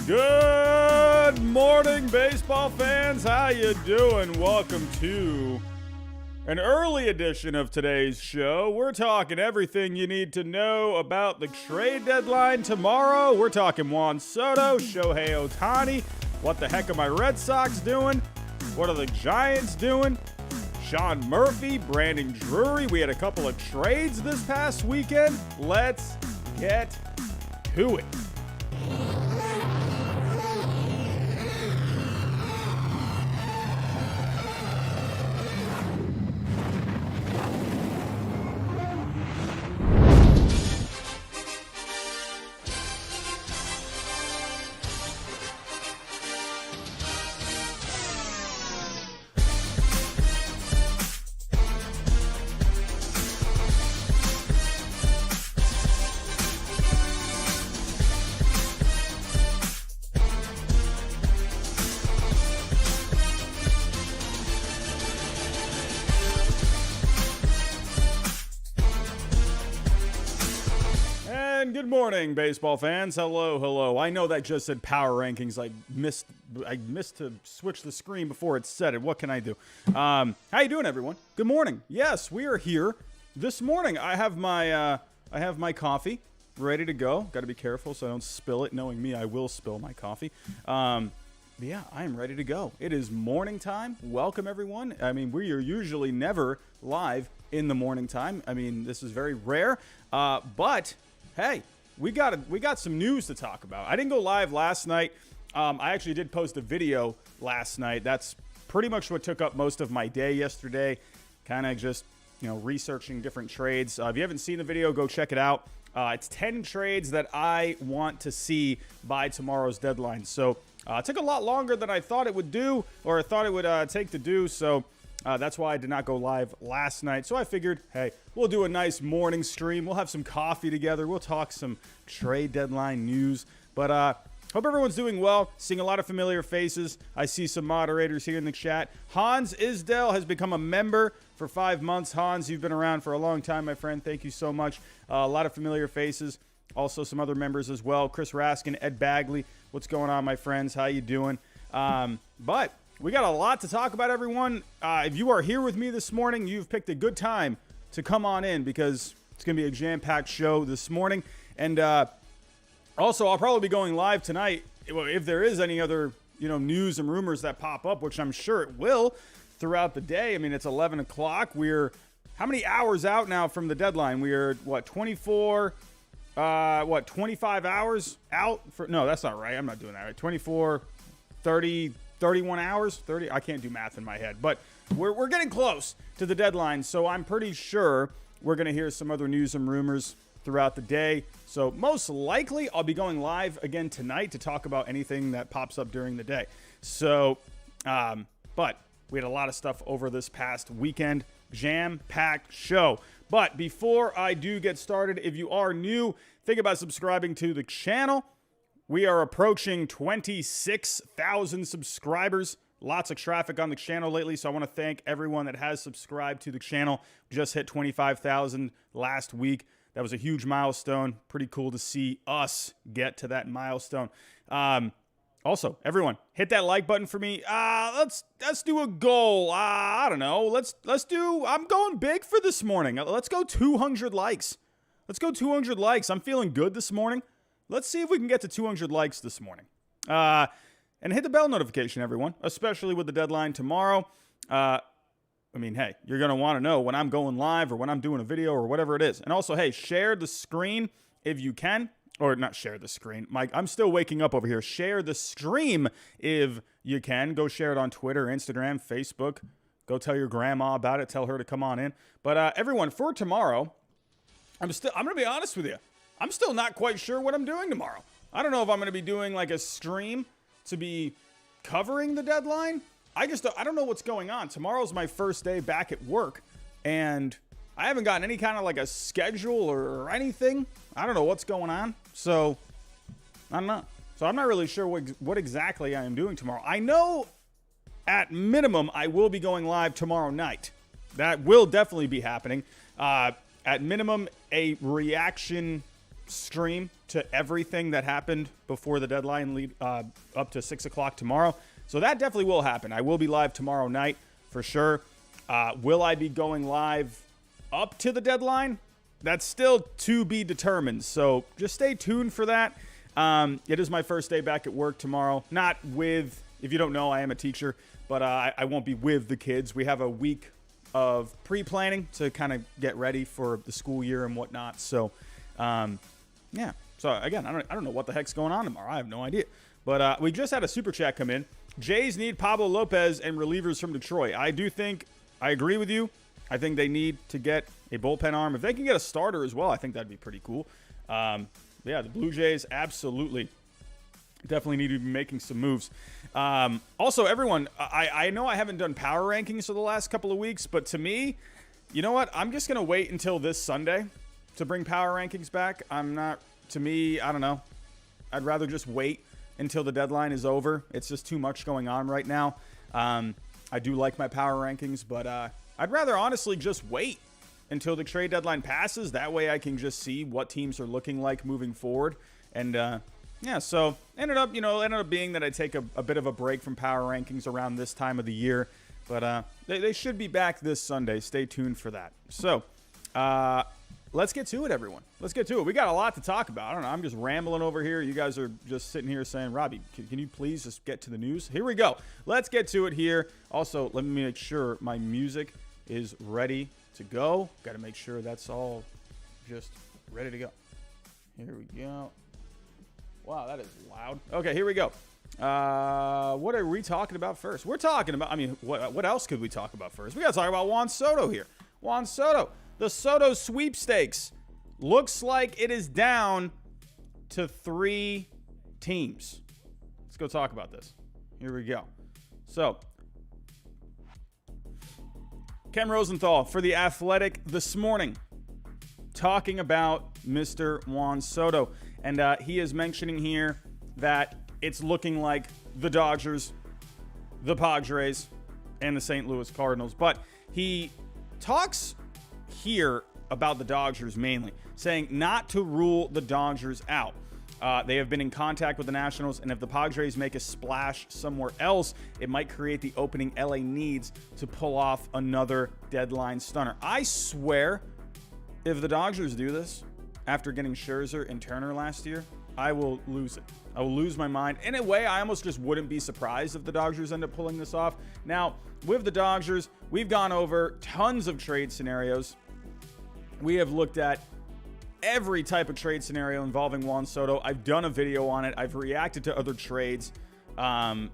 Good morning, baseball fans. How you doing? Welcome to an early edition of today's show. We're talking everything you need to know about the trade deadline tomorrow. We're talking Juan Soto, Shohei Ohtani. What the heck are my Red Sox doing? What are the Giants doing? Sean Murphy, Brandon Drury. We had a couple of trades this past weekend. Let's get to it. Good morning, baseball fans. Hello. I know that just said power rankings. I missed to switch the screen before it said it. What can I do? How you doing, everyone? Good morning. Yes, we are here this morning. I have my coffee ready to go. Got to be careful so I don't spill it. Knowing me, I will spill my coffee. Yeah, I am ready to go. It is morning time. Welcome, everyone. I mean, we are usually never live in the morning time. I mean, this is very rare. But hey, we got some news to talk about. I didn't go live last night. I actually did post a video last night. That's pretty much what took up most of my day yesterday. Kind of just, researching different trades. If you haven't seen the video, go check it out. It's 10 trades that I want to see by tomorrow's deadline. So it took a lot longer than I thought it would do, or I thought it would take to do. So that's why I did not go live last night. So I figured, hey, we'll do a nice morning stream. We'll have some coffee together. We'll talk some trade deadline news. But hope everyone's doing well. Seeing a lot of familiar faces. I see some moderators here in the chat. Hans Isdell has become a member for 5 months. Hans, you've been around for a long time, my friend. Thank you so much. A lot of familiar faces. Also some other members as well. Chris Raskin, Ed Bagley. What's going on, my friends? How you doing? But we got a lot to talk about, everyone. If you are here with me this morning, you've picked a good time to come on in because it's going to be a jam-packed show this morning. And also, I'll probably be going live tonight if there is any other, news and rumors that pop up, which I'm sure it will throughout the day. I mean, it's 11 o'clock. We're how many hours out now from the deadline? We are, 25 hours out? No, that's not right. I'm not doing that right. 24, 30, 31 hours? 30? I can't do math in my head. But we're getting close to the deadline, so I'm pretty sure we're going to hear some other news and rumors throughout the day. So most likely I'll be going live again tonight to talk about anything that pops up during the day. So, but we had a lot of stuff over this past weekend. Jam-packed show. But before I do get started, if you are new, think about subscribing to the channel. We are approaching 26,000 subscribers. Lots of traffic on the channel lately, so I want to thank everyone that has subscribed to the channel. Just hit 25,000 last week. That was a huge milestone. Pretty cool to see us get to that milestone. Also, everyone, hit that like button for me. Let's do a goal. I don't know. I'm going big for this morning. Let's go 200 likes. Let's go 200 likes. I'm feeling good this morning. Let's see if we can get to 200 likes this morning. And hit the bell notification, everyone, especially with the deadline tomorrow. Hey, you're going to want to know when I'm going live or when I'm doing a video or whatever it is. And also, hey, share the screen if you can. Or not share the screen. Mike, I'm still waking up over here. Share the stream if you can. Go share it on Twitter, Instagram, Facebook. Go tell your grandma about it. Tell her to come on in. But everyone, for tomorrow, I'm going to be honest with you. I'm still not quite sure what I'm doing tomorrow. I don't know if I'm going to be doing like a stream to be covering the deadline. I don't know what's going on. Tomorrow's my first day back at work, and I haven't gotten any kind of like a schedule or anything. I don't know what's going on. So I don't know. So I'm not really sure what exactly I am doing tomorrow. I know at minimum I will be going live tomorrow night. That will definitely be happening. At minimum, a reaction stream to everything that happened before the deadline lead up to 6 o'clock tomorrow. So that definitely will happen. I will be live tomorrow night for sure. Will I be going live up to the deadline? That's still to be determined. So just stay tuned for that. It is my first day back at work tomorrow. Not with, if you don't know, I am a teacher, but I won't be with the kids. We have a week of pre-planning to kind of get ready for the school year and whatnot. So, yeah. So, again, I don't know what the heck's going on tomorrow. I have no idea. But we just had a super chat come in. Jays need Pablo Lopez and relievers from Detroit. I agree with you. I think they need to get a bullpen arm. If they can get a starter as well, I think that'd be pretty cool. Yeah, the Blue Jays absolutely definitely need to be making some moves. Also, everyone, I know I haven't done power rankings for the last couple of weeks, but to me, you know what? I'm just going to wait until this Sunday to bring power rankings back. I don't know. I'd rather just wait until the deadline is over. It's just too much going on right now. I do like my power rankings, but I'd rather honestly just wait until the trade deadline passes. That way I can just see what teams are looking like moving forward. And yeah, so ended up being that I take a bit of a break from power rankings around this time of the year. But they should be back this Sunday. Stay tuned for that. So let's get to it, everyone. Let's get to it. We got a lot to talk about. I don't know. I'm just rambling over here. You guys are just sitting here saying, Robbie, can you please just get to the news? Here we go. Let's get to it here. Also, let me make sure my music is ready to go. Got to make sure that's all just ready to go. Here we go. Wow, that is loud. Okay, here we go. What are we talking about first? We're talking about, what else could we talk about first? We got to talk about Juan Soto here. Juan Soto. The Soto sweepstakes looks like it is down to 3 teams. Let's go talk about this. Here we go. So, Ken Rosenthal for The Athletic this morning talking about Mr. Juan Soto. And he is mentioning here that it's looking like the Dodgers, the Padres, and the St. Louis Cardinals. But he talks here about the Dodgers mainly, saying not to rule the Dodgers out. They have been in contact with the Nationals, and if the Padres make a splash somewhere else, it might create the opening LA needs to pull off another deadline stunner. I swear, if the Dodgers do this after getting Scherzer and Turner last year, I will lose it. I will lose my mind. In a way, I almost just wouldn't be surprised if the Dodgers end up pulling this off. Now, with the Dodgers, we've gone over tons of trade scenarios. We have looked at every type of trade scenario involving Juan Soto. I've done a video on it. I've reacted to other trades. I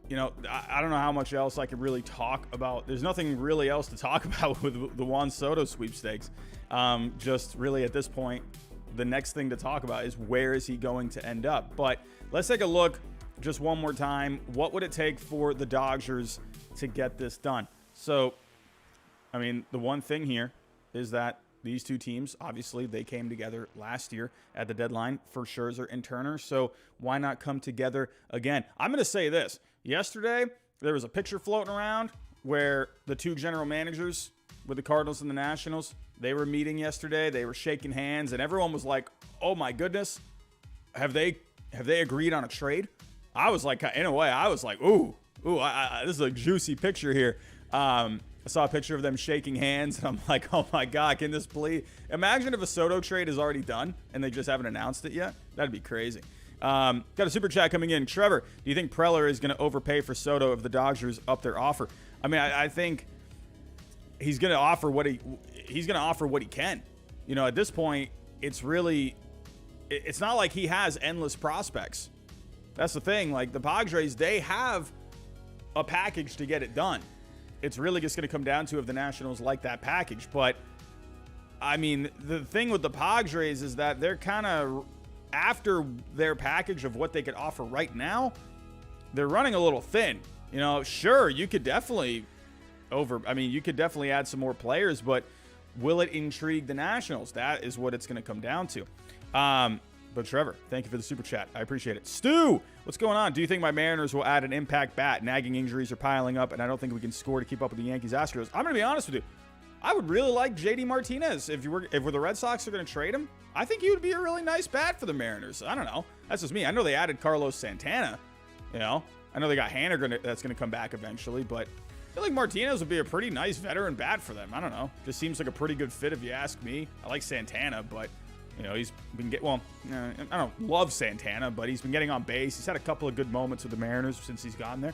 don't know how much else I could really talk about. There's nothing really else to talk about with the Juan Soto sweepstakes. Just really at this point, the next thing to talk about is where is he going to end up. But let's take a look just one more time. What would it take for the Dodgers to get this done? So, the one thing here is that these two teams, obviously, they came together last year at the deadline for Scherzer and Turner. So why not come together again? I'm going to say this. Yesterday, there was a picture floating around where the two general managers with the Cardinals and the Nationals, they were meeting yesterday. They were shaking hands, and everyone was like, oh, my goodness, have they agreed on a trade? I was like, in a way, I was like, ooh, this is a juicy picture here. I saw a picture of them shaking hands, and I'm like, oh, my God, can this please? Imagine if a Soto trade is already done, and they just haven't announced it yet. That'd be crazy. Got a super chat coming in. Trevor, do you think Preller is going to overpay for Soto if the Dodgers up their offer? I think he's going to offer what he can. At this point, it's not like he has endless prospects. That's the thing. Like the Padres, they have a package to get it done. It's really just going to come down to if the Nationals like that package. But the thing with the Padres is that they're kind of after their package of what they could offer right now, they're running a little thin. Sure, you could definitely add some more players, but will it intrigue the Nationals? That is what it's going to come down to. But Trevor, thank you for the super chat. I appreciate it. Stu, what's going on? Do you think my Mariners will add an impact bat? Nagging injuries are piling up, and I don't think we can score to keep up with the Yankees Astros. I'm going to be honest with you. I would really like JD Martinez. If the Red Sox are going to trade him, I think he would be a really nice bat for the Mariners. I don't know. That's just me. I know they added Carlos Santana. You know, I know they got Haniger that's going to come back eventually, but I feel like Martinez would be a pretty nice veteran bat for them. I don't know. Just seems like a pretty good fit if you ask me. I like Santana, but you know, he's been I don't love Santana, but he's been getting on base. He's had a couple of good moments with the Mariners since he's gotten there.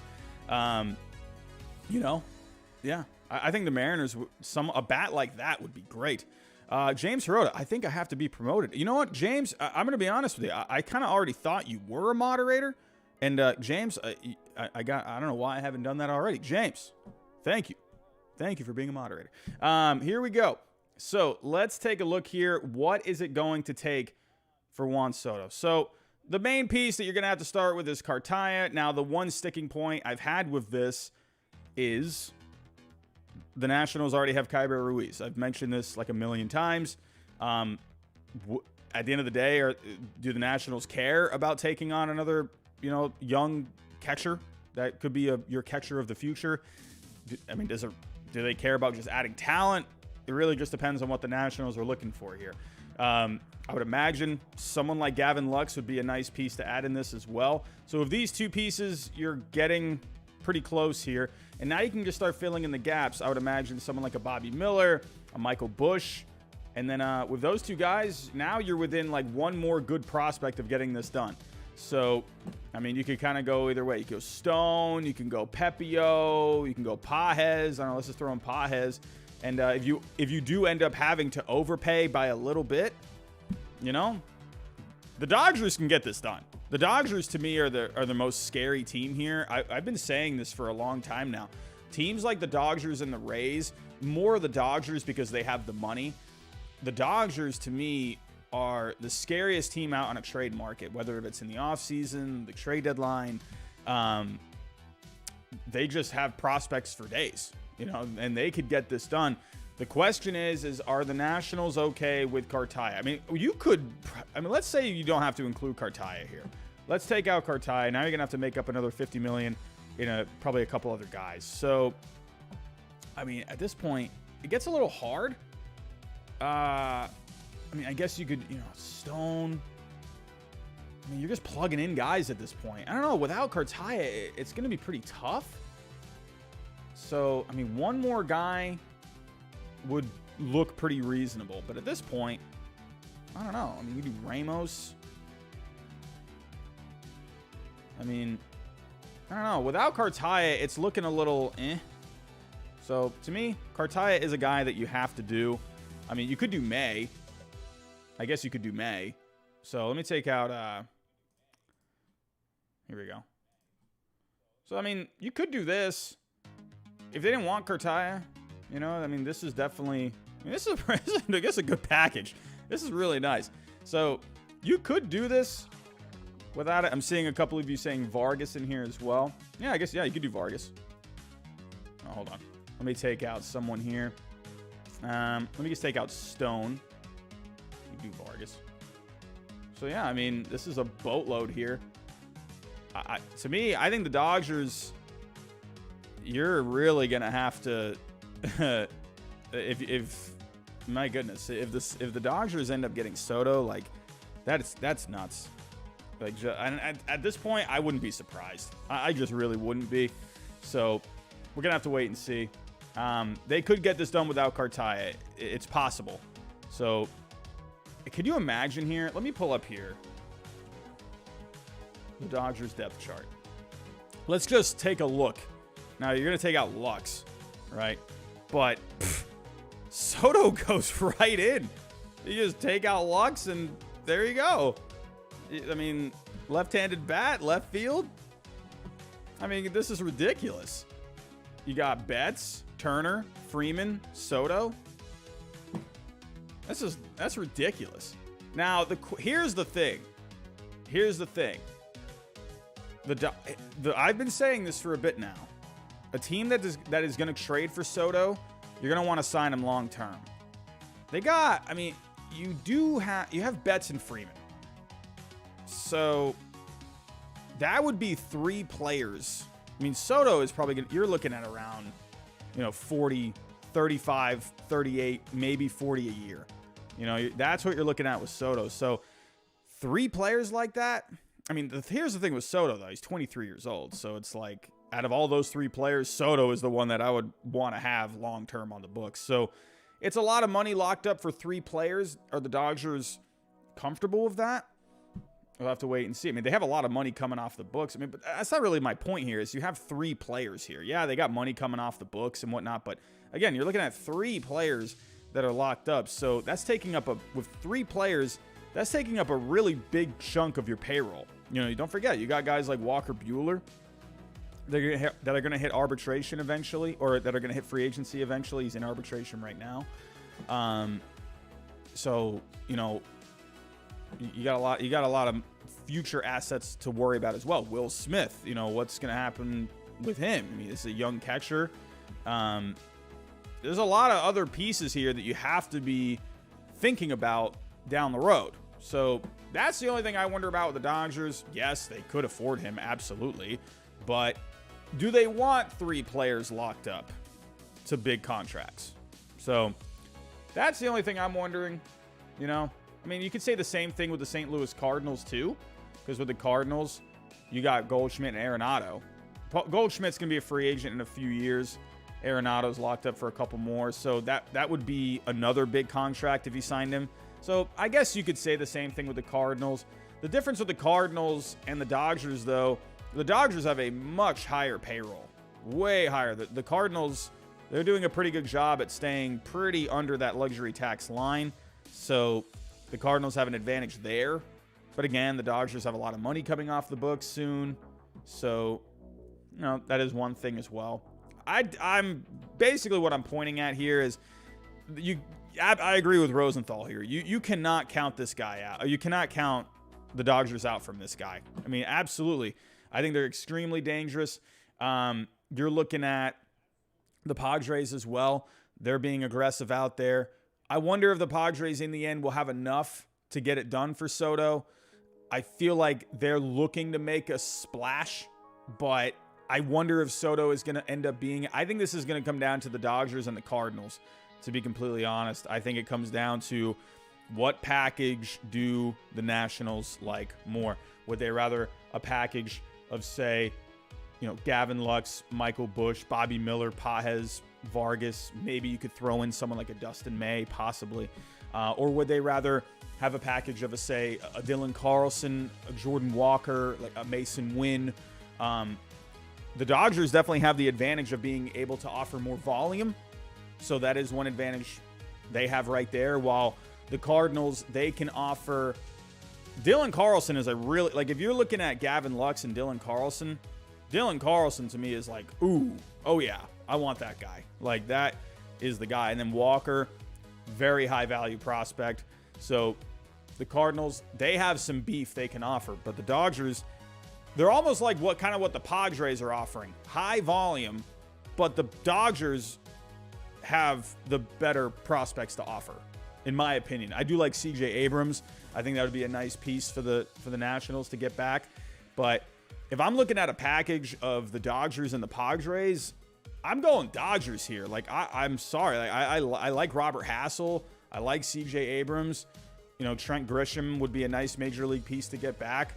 You know, yeah, I think the Mariners, a bat like that would be great. James Hirota, I think I have to be promoted. You know what, James? I'm going to be honest with you. I kind of already thought you were a moderator. And James, I don't know why I haven't done that already. James, thank you. Thank you for being a moderator. Here we go. So let's take a look here. What is it going to take for Juan Soto? So the main piece that you're going to have to start with is Cartaya. Now, the one sticking point I've had with this is the Nationals already have Kyber Ruiz. I've mentioned this like a million times. At the end of the day, do the Nationals care about taking on another, young catcher that could be your catcher of the future? Do they care about just adding talent? It really just depends on what the Nationals are looking for here. I would imagine someone like Gavin Lux would be a nice piece to add in this as well. So of these two pieces, you're getting pretty close here. And now you can just start filling in the gaps. I would imagine someone like a Bobby Miller, a Michael Busch. And then with those two guys, now you're within like one more good prospect of getting this done. So, you could kind of go either way. You can go Stone, you can go Pepio, you can go Pages. I don't know, let's just throw in Pages. And if you do end up having to overpay by a little bit, the Dodgers can get this done. The Dodgers, to me, are the most scary team here. I've been saying this for a long time now. Teams like the Dodgers and the Rays, more the Dodgers because they have the money. The Dodgers, to me, are the scariest team out on a trade market, whether it's in the offseason, the trade deadline. They just have prospects for days, and they could get this done. The question is are the Nationals okay with Cartaya? Let's say you don't have to include Cartaya here. Let's take out Cartaya. Now you're going to have to make up another $50 million in probably a couple other guys. So, at this point, it gets a little hard. I guess you could, Stone. You're just plugging in guys at this point. I don't know. Without Cartaya, it's going to be pretty tough. So, one more guy would look pretty reasonable. But at this point, I don't know. You do Ramos. I don't know. Without Cartaya, it's looking a little eh. So, to me, Cartaya is a guy that you have to do. You could do May. I guess you could do May. So let me take out, here we go. So, you could do this. If they didn't want Cartaya, this is definitely, this is I guess a good package. This is really nice. So you could do this without it. I'm seeing a couple of you saying Vargas in here as well. Yeah, I guess, you could do Vargas. Oh, hold on. Let me take out someone here. Let me just take out Stone. You do Vargas. So, yeah, this is a boatload here. To me, I think the Dodgers, you're really going to have to, my goodness, if the Dodgers end up getting Soto, that's nuts. At this point, I wouldn't be surprised. I just really wouldn't be. So, we're going to have to wait and see. They could get this done without Cartaya. It's possible. So, could you imagine here? Let me pull up here the Dodgers depth chart. Let's just take a look. Now, you're going to take out Lux, right? But Soto goes right in. You just take out Lux, and there you go. Left-handed bat, left field. This is ridiculous. You got Betts, Turner, Freeman, Soto. That's ridiculous. Now, here's the thing. I've been saying this for a bit now. A team that is going to trade for Soto, you're going to want to sign him long term. You have Betts and Freeman. So that would be 3 players. Soto is probably you're looking at around, 40 35, 38, maybe 40 a year. You know, that's what you're looking at with Soto. So 3 players like that. I mean, here's the thing with Soto, though. He's 23 years old. So it's like, out of all those 3 players, Soto is the one that I would want to have long-term on the books. So it's a lot of money locked up for 3 players. Are the Dodgers comfortable with that? We'll have to wait and see. I mean, they have a lot of money coming off the books. I mean, but that's not really my point here, is you have 3 players here. Yeah, they got money coming off the books and whatnot. But, again, you're looking at 3 players that are locked up. So that's taking up with 3 players, that's taking up a really big chunk of your payroll. You know, don't forget, you got guys like Walker Buehler that are going to hit arbitration eventually, or that are going to hit free agency eventually. He's in arbitration right now. So, you know, you got a lot of future assets to worry about as well. Will Smith, you know, what's going to happen with him? I mean, it's a young catcher. There's a lot of other pieces here that you have to be thinking about down the road. So that's the only thing I wonder about with the Dodgers. Yes, they could afford him, absolutely. But do they want 3 players locked up to big contracts? So that's the only thing I'm wondering, you know. I mean, you could say the same thing with the St. Louis Cardinals, too. Because with the Cardinals, you got Goldschmidt and Arenado. Goldschmidt's going to be a free agent in a few years. Arenado's locked up for a couple more. So that would be another big contract if you signed him. So I guess you could say the same thing with the Cardinals. The difference with the Cardinals and the Dodgers, though, the Dodgers have a much higher payroll. Way higher. The Cardinals, they're doing a pretty good job at staying pretty under that luxury tax line. So the Cardinals have an advantage there. But again, the Dodgers have a lot of money coming off the books soon. So, you know, that is one thing as well. I'm basically what I'm pointing at here is I agree with Rosenthal here. You cannot count this guy out. You cannot count the Dodgers out from this guy. I mean, absolutely. I think they're extremely dangerous. You're looking at the Padres as well. They're being aggressive out there. I wonder if the Padres in the end will have enough to get it done for Soto. I feel like they're looking to make a splash, but I wonder if Soto is going to end up being... I think this is going to come down to the Dodgers and the Cardinals, to be completely honest. I think it comes down to what package do the Nationals like more. Would they rather a package of, say, you know, Gavin Lux, Michael Busch, Bobby Miller, Pajes, Vargas? Maybe you could throw in someone like a Dustin May, possibly. Or would they rather have a package of, say, a Dylan Carlson, a Jordan Walker, like a Mason Wynn? The Dodgers definitely have the advantage of being able to offer more volume. So that is one advantage they have right there. While the Cardinals, they can offer... Dylan Carlson is a really... Like, if you're looking at Gavin Lux and Dylan Carlson to me is like, ooh, oh yeah, I want that guy. Like, that is the guy. And then Walker, very high value prospect. So the Cardinals, they have some beef they can offer. But the Dodgers, they're almost like what the Padres are offering. High volume, but the Dodgers have the better prospects to offer, in my opinion. I do like CJ Abrams. I think that would be a nice piece for the Nationals to get back. But if I'm looking at a package of the Dodgers and the Padres, I'm going Dodgers here. Like, I'm sorry. Like, I like Robert Hassel. I like CJ Abrams. You know, Trent Grisham would be a nice major league piece to get back.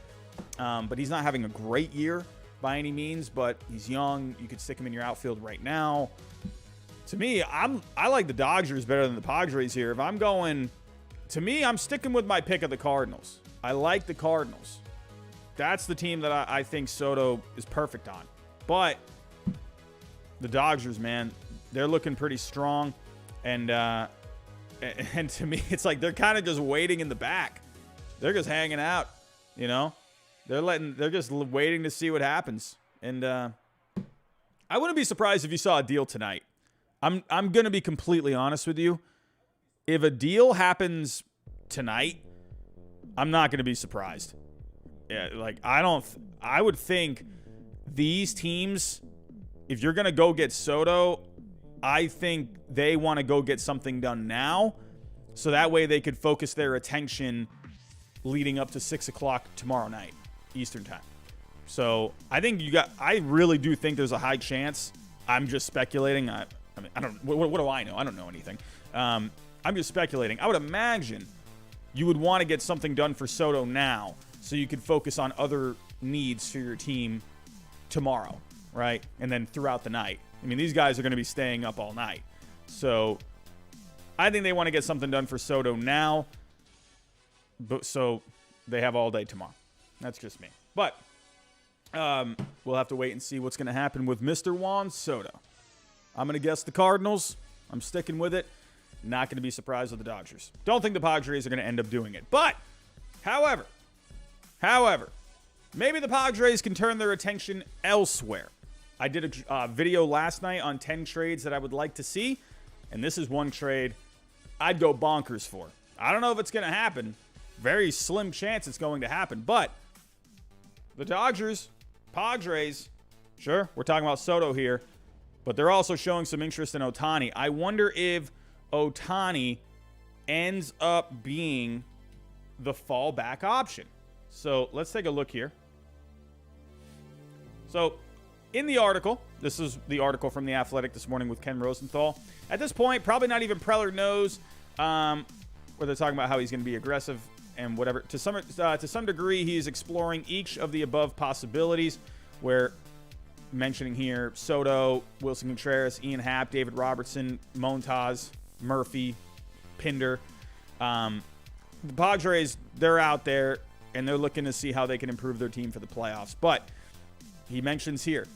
But he's not having a great year by any means, but he's young. You could stick him in your outfield right now. To me, I like the Dodgers better than the Padres here. If I'm going, to me, I'm sticking with my pick of the Cardinals. I like the Cardinals. That's the team that I think Soto is perfect on. But the Dodgers, man, they're looking pretty strong. And to me, it's like they're kind of just waiting in the back. They're just hanging out, you know? They're just waiting to see what happens. And I wouldn't be surprised if you saw a deal tonight. I'm going to be completely honest with you. If a deal happens tonight, I'm not going to be surprised. Yeah, like I would think these teams, if you're going to go get Soto, I think they want to go get something done now, so that way they could focus their attention leading up to 6 o'clock tomorrow night, Eastern time. So I think I really do think there's a high chance. I'm just speculating. I mean, I don't. What do I know? I don't know anything. I'm just speculating. I would imagine you would want to get something done for Soto now, so you could focus on other needs for your team tomorrow, right? And then throughout the night. I mean, these guys are going to be staying up all night, so I think they want to get something done for Soto now, but so they have all day tomorrow. That's just me. But we'll have to wait and see what's going to happen with Mr. Juan Soto. I'm going to guess the Cardinals. I'm sticking with it. Not going to be surprised with the Dodgers. Don't think the Padres are going to end up doing it. But, however, maybe the Padres can turn their attention elsewhere. I did a video last night on 10 trades that I would like to see, and this is one trade I'd go bonkers for. I don't know if it's going to happen. Very slim chance it's going to happen. But the Dodgers, Padres, sure, we're talking about Soto here, but they're also showing some interest in Ohtani. I wonder if Ohtani ends up being the fallback option. So let's take a look here. So in the article, this is the article from The Athletic this morning with Ken Rosenthal. At this point, probably not even Preller knows where they're talking about how he's going to be aggressive and whatever. To some degree, he's exploring each of the above possibilities, where mentioning here Soto, Wilson Contreras, Ian Happ, David Robertson, Montas, Murphy, Pinder. The Padres, they're out there, and they're looking to see how they can improve their team for the playoffs. But he mentions here,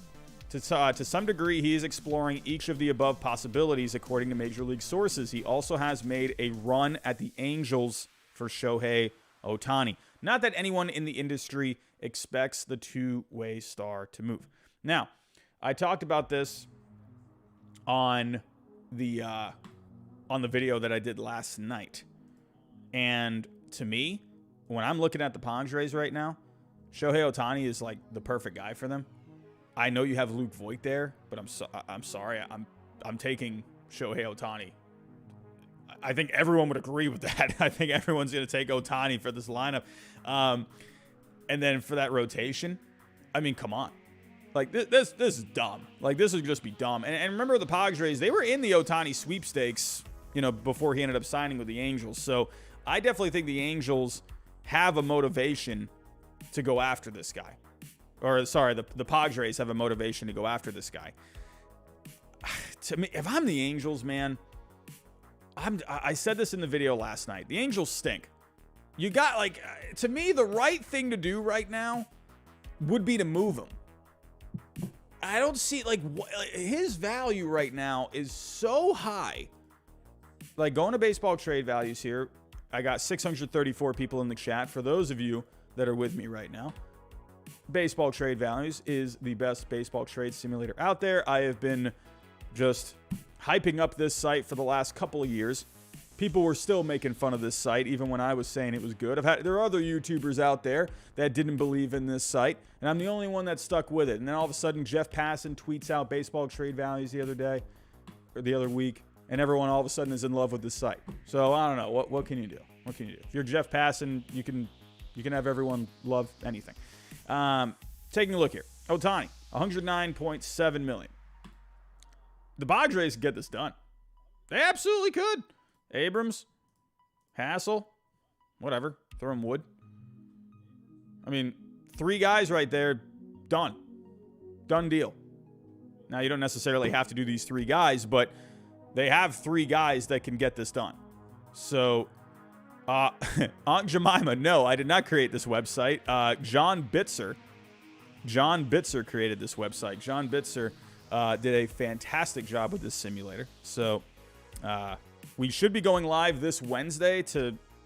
to some degree, he is exploring each of the above possibilities, according to Major League sources. He also has made a run at the Angels for Shohei Ohtani. Not that anyone in the industry expects the two-way star to move. Now, I talked about this on the video that I did last night. And to me, when I'm looking at the Padres right now, Shohei Ohtani is like the perfect guy for them. I know you have Luke Voit there, but I'm sorry. I'm taking Shohei Ohtani. I think everyone would agree with that. I think everyone's going to take Ohtani for this lineup. And then for that rotation, I mean, come on. Like, this is dumb. Like, this would just be dumb. And remember, the Padres, they were in the Ohtani sweepstakes, before he ended up signing with the Angels. So I definitely think the Angels have a motivation to go after this guy. Or, sorry, the Padres have a motivation to go after this guy. To me, if I'm the Angels, man, I said this in the video last night. The Angels stink. You got, to me, the right thing to do right now would be to move him. I don't see, his value right now is so high. Going to baseball trade values here, I got 634 people in the chat. For those of you that are with me right now, Baseball Trade Values is the best baseball trade simulator out there. I have been just hyping up this site for the last couple of years. People were still making fun of this site, even when I was saying it was good. There are other YouTubers out there that didn't believe in this site, and I'm the only one that stuck with it. And then all of a sudden, Jeff Passan tweets out Baseball Trade Values the other week, and everyone all of a sudden is in love with this site. So I don't know. What can you do? What can you do? If you're Jeff Passan, you can have everyone love anything. Taking a look here. Ohtani, $109.7 million. The Padres can get this done. They absolutely could. Abrams, Hassel, whatever. Throw him wood. I mean, 3 guys right there, done. Done deal. Now, you don't necessarily have to do these 3 guys, but they have 3 guys that can get this done. So, Aunt Jemima, no, I did not create this website. John Bitzer created this website. John Bitzer did a fantastic job with this simulator. So we should be going live this Wednesday.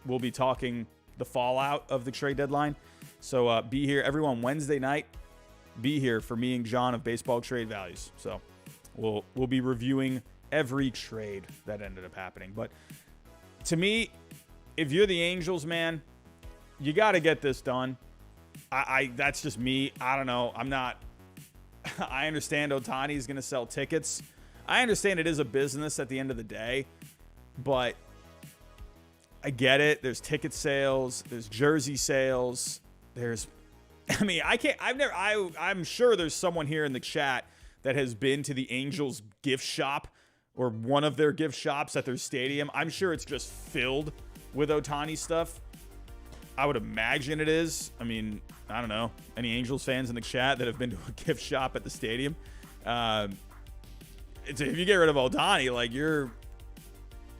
We'll be talking the fallout of the trade deadline. So be here, everyone, Wednesday night. Be here for me and John of Baseball Trade Values. So we'll be reviewing every trade that ended up happening. But to me, if you're the Angels, man, you got to get this done. That's just me. I don't know. I'm not. I understand Ohtani is going to sell tickets. I understand it is a business at the end of the day, but I get it. There's ticket sales. There's jersey sales. I'm sure there's someone here in the chat that has been to the Angels gift shop or one of their gift shops at their stadium. I'm sure it's just filled with Ohtani stuff. I would imagine it is. I mean, I don't know. Any Angels fans in the chat that have been to a gift shop at the stadium? If you get rid of Ohtani, like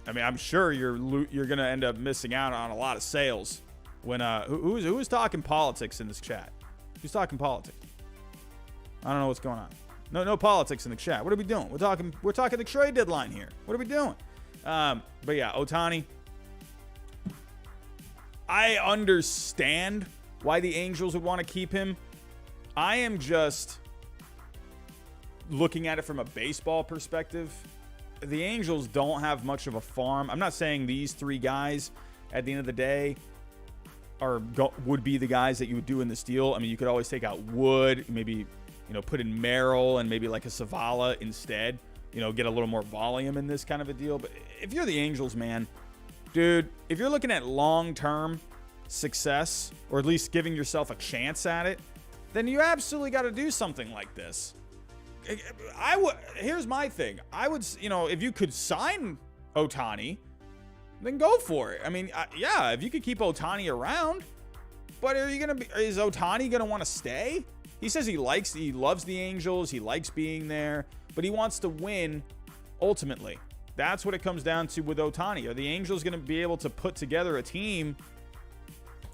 I'm sure you're going to end up missing out on a lot of sales. When who's talking politics in this chat? Who's talking politics? I don't know what's going on. No politics in the chat. What are we doing? We're talking the trade deadline here. What are we doing? But yeah, Ohtani. I understand why the Angels would want to keep him. I am just looking at it from a baseball perspective. The Angels don't have much of a farm. I'm not saying these three guys at the end of the day would be the guys that you would do in this deal. I mean, you could always take out Wood, maybe, put in Merrill and maybe like a Zavala instead, get a little more volume in this kind of a deal. But if you're the Angels, man, dude, if you're looking at long-term success, or at least giving yourself a chance at it, then you absolutely got to do something like this. Here's my thing. I would, if you could sign Ohtani, then go for it. I mean, yeah, if you could keep Ohtani around, but is Ohtani going to want to stay? He says he loves the Angels, he likes being there, but he wants to win ultimately. That's what it comes down to with Ohtani. Are the Angels going to be able to put together a team?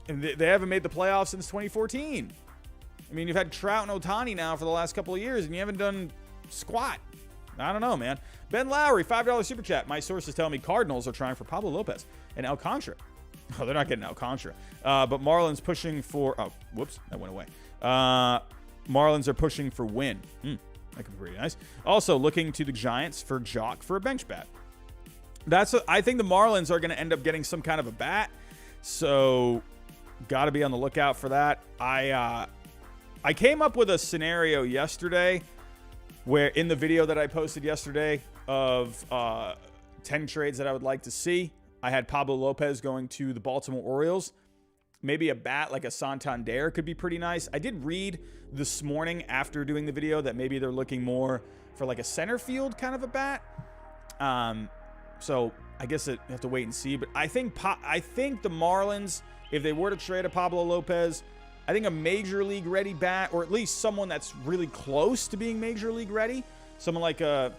And they haven't made the playoffs since 2014. I mean, you've had Trout and Ohtani now for the last couple of years, and you haven't done squat. I don't know, man. Ben Lowry, $5 super chat. My sources tell me Cardinals are trying for Pablo Lopez and Alcantara. Oh, they're not getting Alcantara. But Marlins pushing for... Oh, whoops. That went away. Marlins are pushing for Win. That could be pretty nice. Also, looking to the Giants for Jock for a bench bat. I think the Marlins are going to end up getting some kind of a bat. So, got to be on the lookout for that. I came up with a scenario yesterday where in the video that I posted yesterday of 10 trades that I would like to see, I had Pablo Lopez going to the Baltimore Orioles. Maybe a bat like a Santander could be pretty nice. I did read this morning after doing the video that maybe they're looking more for like a center field kind of a bat. So I guess you have to wait and see. But I think the Marlins, if they were to trade a Pablo Lopez, I think a major league ready bat, or at least someone that's really close to being major league ready, someone like a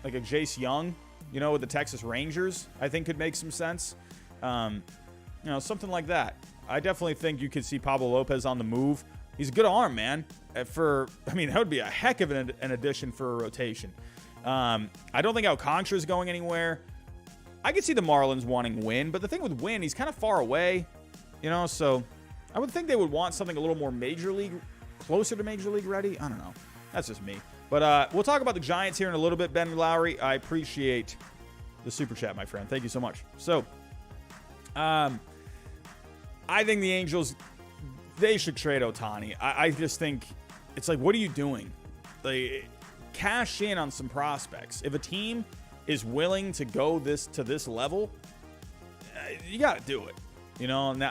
Jace Young, with the Texas Rangers, I think could make some sense. Something like that. I definitely think you could see Pablo Lopez on the move. He's a good arm, man. That would be a heck of an addition for a rotation. I don't think Alcantara is going anywhere. I could see the Marlins wanting Win, but the thing with Win, he's kind of far away, so I would think they would want something a little more major league, closer to major league ready. I don't know. That's just me. But we'll talk about the Giants here in a little bit. Ben Lowry, I appreciate the super chat, my friend. Thank you so much. So, I think the Angels, they should trade Ohtani. I just think it's like, what are you doing? Like, cash in on some prospects. If a team is willing to go to this level, you got to do it.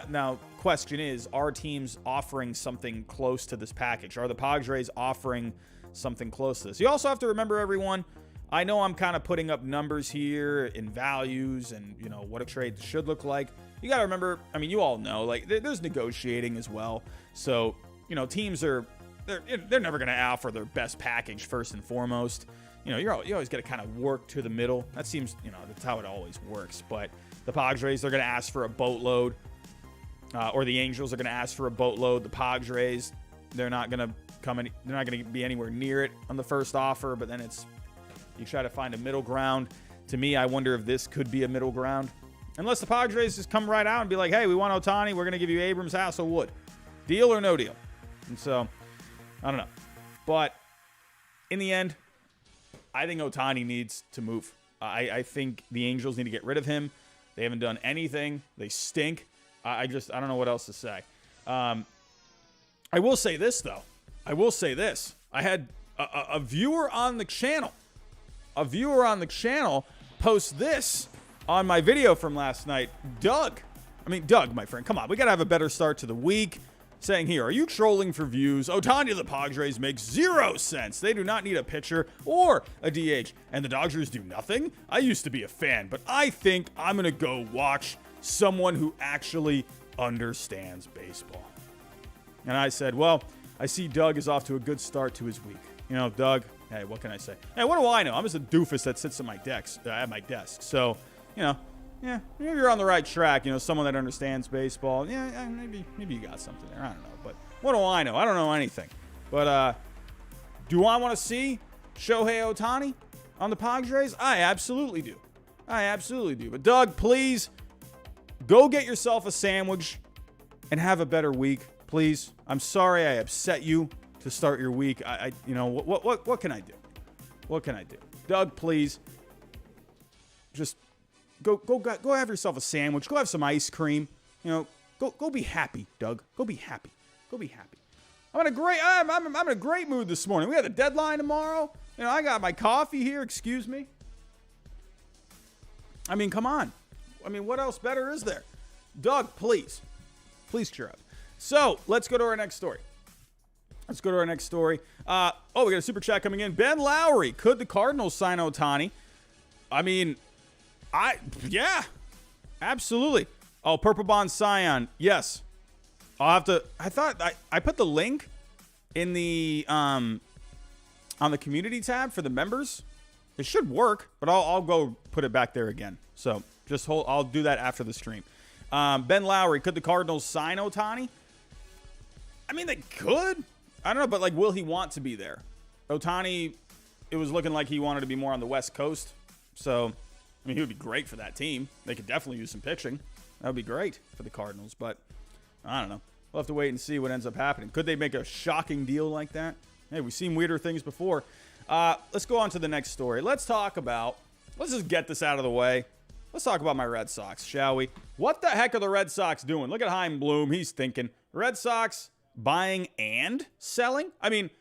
Now, question is, are teams offering something close to this package? Are the Padres offering something close to this? You also have to remember, everyone, I know I'm kind of putting up numbers here in values and, what a trade should look like. You got to remember, you all know, like, there's negotiating as well. So, teams they're never going to offer their best package first and foremost. You always got to kind of work to the middle. That seems, that's how it always works. But the Padres, they're going to ask for a boatload. Or the Angels are going to ask for a boatload. The Padres, they're not going to be anywhere near it on the first offer. But then you try to find a middle ground. To me, I wonder if this could be a middle ground. Unless the Padres just come right out and be like, hey, we want Ohtani. We're going to give you Abrams, Hassel, Wood. Deal or no deal? And so, I don't know. But in the end, I think Ohtani needs to move. I think the Angels need to get rid of him. They haven't done anything. They stink. I don't know what else to say. I will say this, though. I had a viewer on the channel. Post this on my video from last night. Doug, my friend, come on. We got to have a better start to the week. saying here, are you trolling for views? Ohtani to the Padres makes zero sense. They do not need a pitcher or a DH. And the Dodgers do nothing? I used to be a fan, but I think I'm going to go watch someone who actually understands baseball. And I said, well, I see Doug is off to a good start to his week. You know, Doug, hey, what can I say? Hey, what do I know? I'm just a doofus that sits at my desk. So, you know, yeah, maybe you're on the right track. You know, someone that understands baseball. Yeah, maybe you got something there. I don't know. But what do I know? I don't know anything. But do I want to see Shohei Ohtani on the Padres? I absolutely do. But Doug, please go get yourself a sandwich and have a better week, please. I'm sorry I upset you to start your week. You know, what can I do? What can I do? Doug, please just Go have yourself a sandwich. Go have some ice cream. You know, go be happy, Doug. Go be happy. I'm in a great mood this morning. We have the deadline tomorrow. You know, I got my coffee here. Excuse me. I mean, come on. I mean, what else better is there? Doug, please cheer up. So let's go to our next story. We got a super chat coming in. Ben Lowry, could the Cardinals sign Ohtani? I mean, yeah, absolutely. Oh, Purple Bond Scion. Yes. I thought I put the link in the, on the community tab for the members. It should work, but I'll go put it back there again. So just hold, I'll do that after the stream. Ben Lowry, could the Cardinals sign Ohtani? I mean, they could. I don't know, but like, will he want to be there? Ohtani, it was looking like he wanted to be more on the West Coast. So, I mean, he would be great for that team. They could definitely use some pitching. That would be great for the Cardinals, but I don't know. We'll have to wait and see what ends up happening. Could they make a shocking deal like that? Hey, we've seen weirder things before. Let's go on to the next story. Let's just get this out of the way. Let's talk about my Red Sox, shall we? What the heck are the Red Sox doing? Look at Chaim Bloom. He's thinking, Red Sox buying and selling? I mean,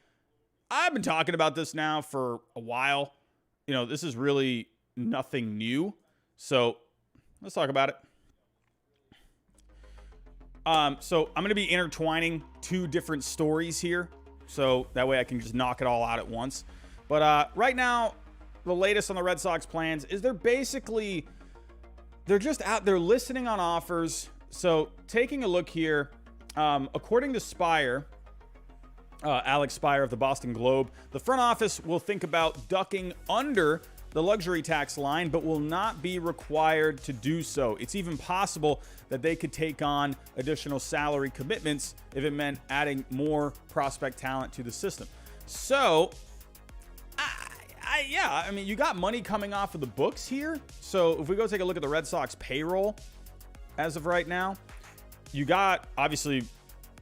I've been talking about this now for a while. You know, this is really nothing new. So let's talk about it. So I'm going to be intertwining two different stories here. So that way I can just knock it all out at once. But right now, the latest on the Red Sox plans is they're just out there listening on offers. So taking a look here, according to Spire, Alex Spire of the Boston Globe, the front office will think about ducking under the luxury tax line, but will not be required to do so. It's even possible that they could take on additional salary commitments if it meant adding more prospect talent to the system. So, I mean, you got money coming off of the books here. So if we go take a look at the Red Sox payroll as of right now, you got, obviously,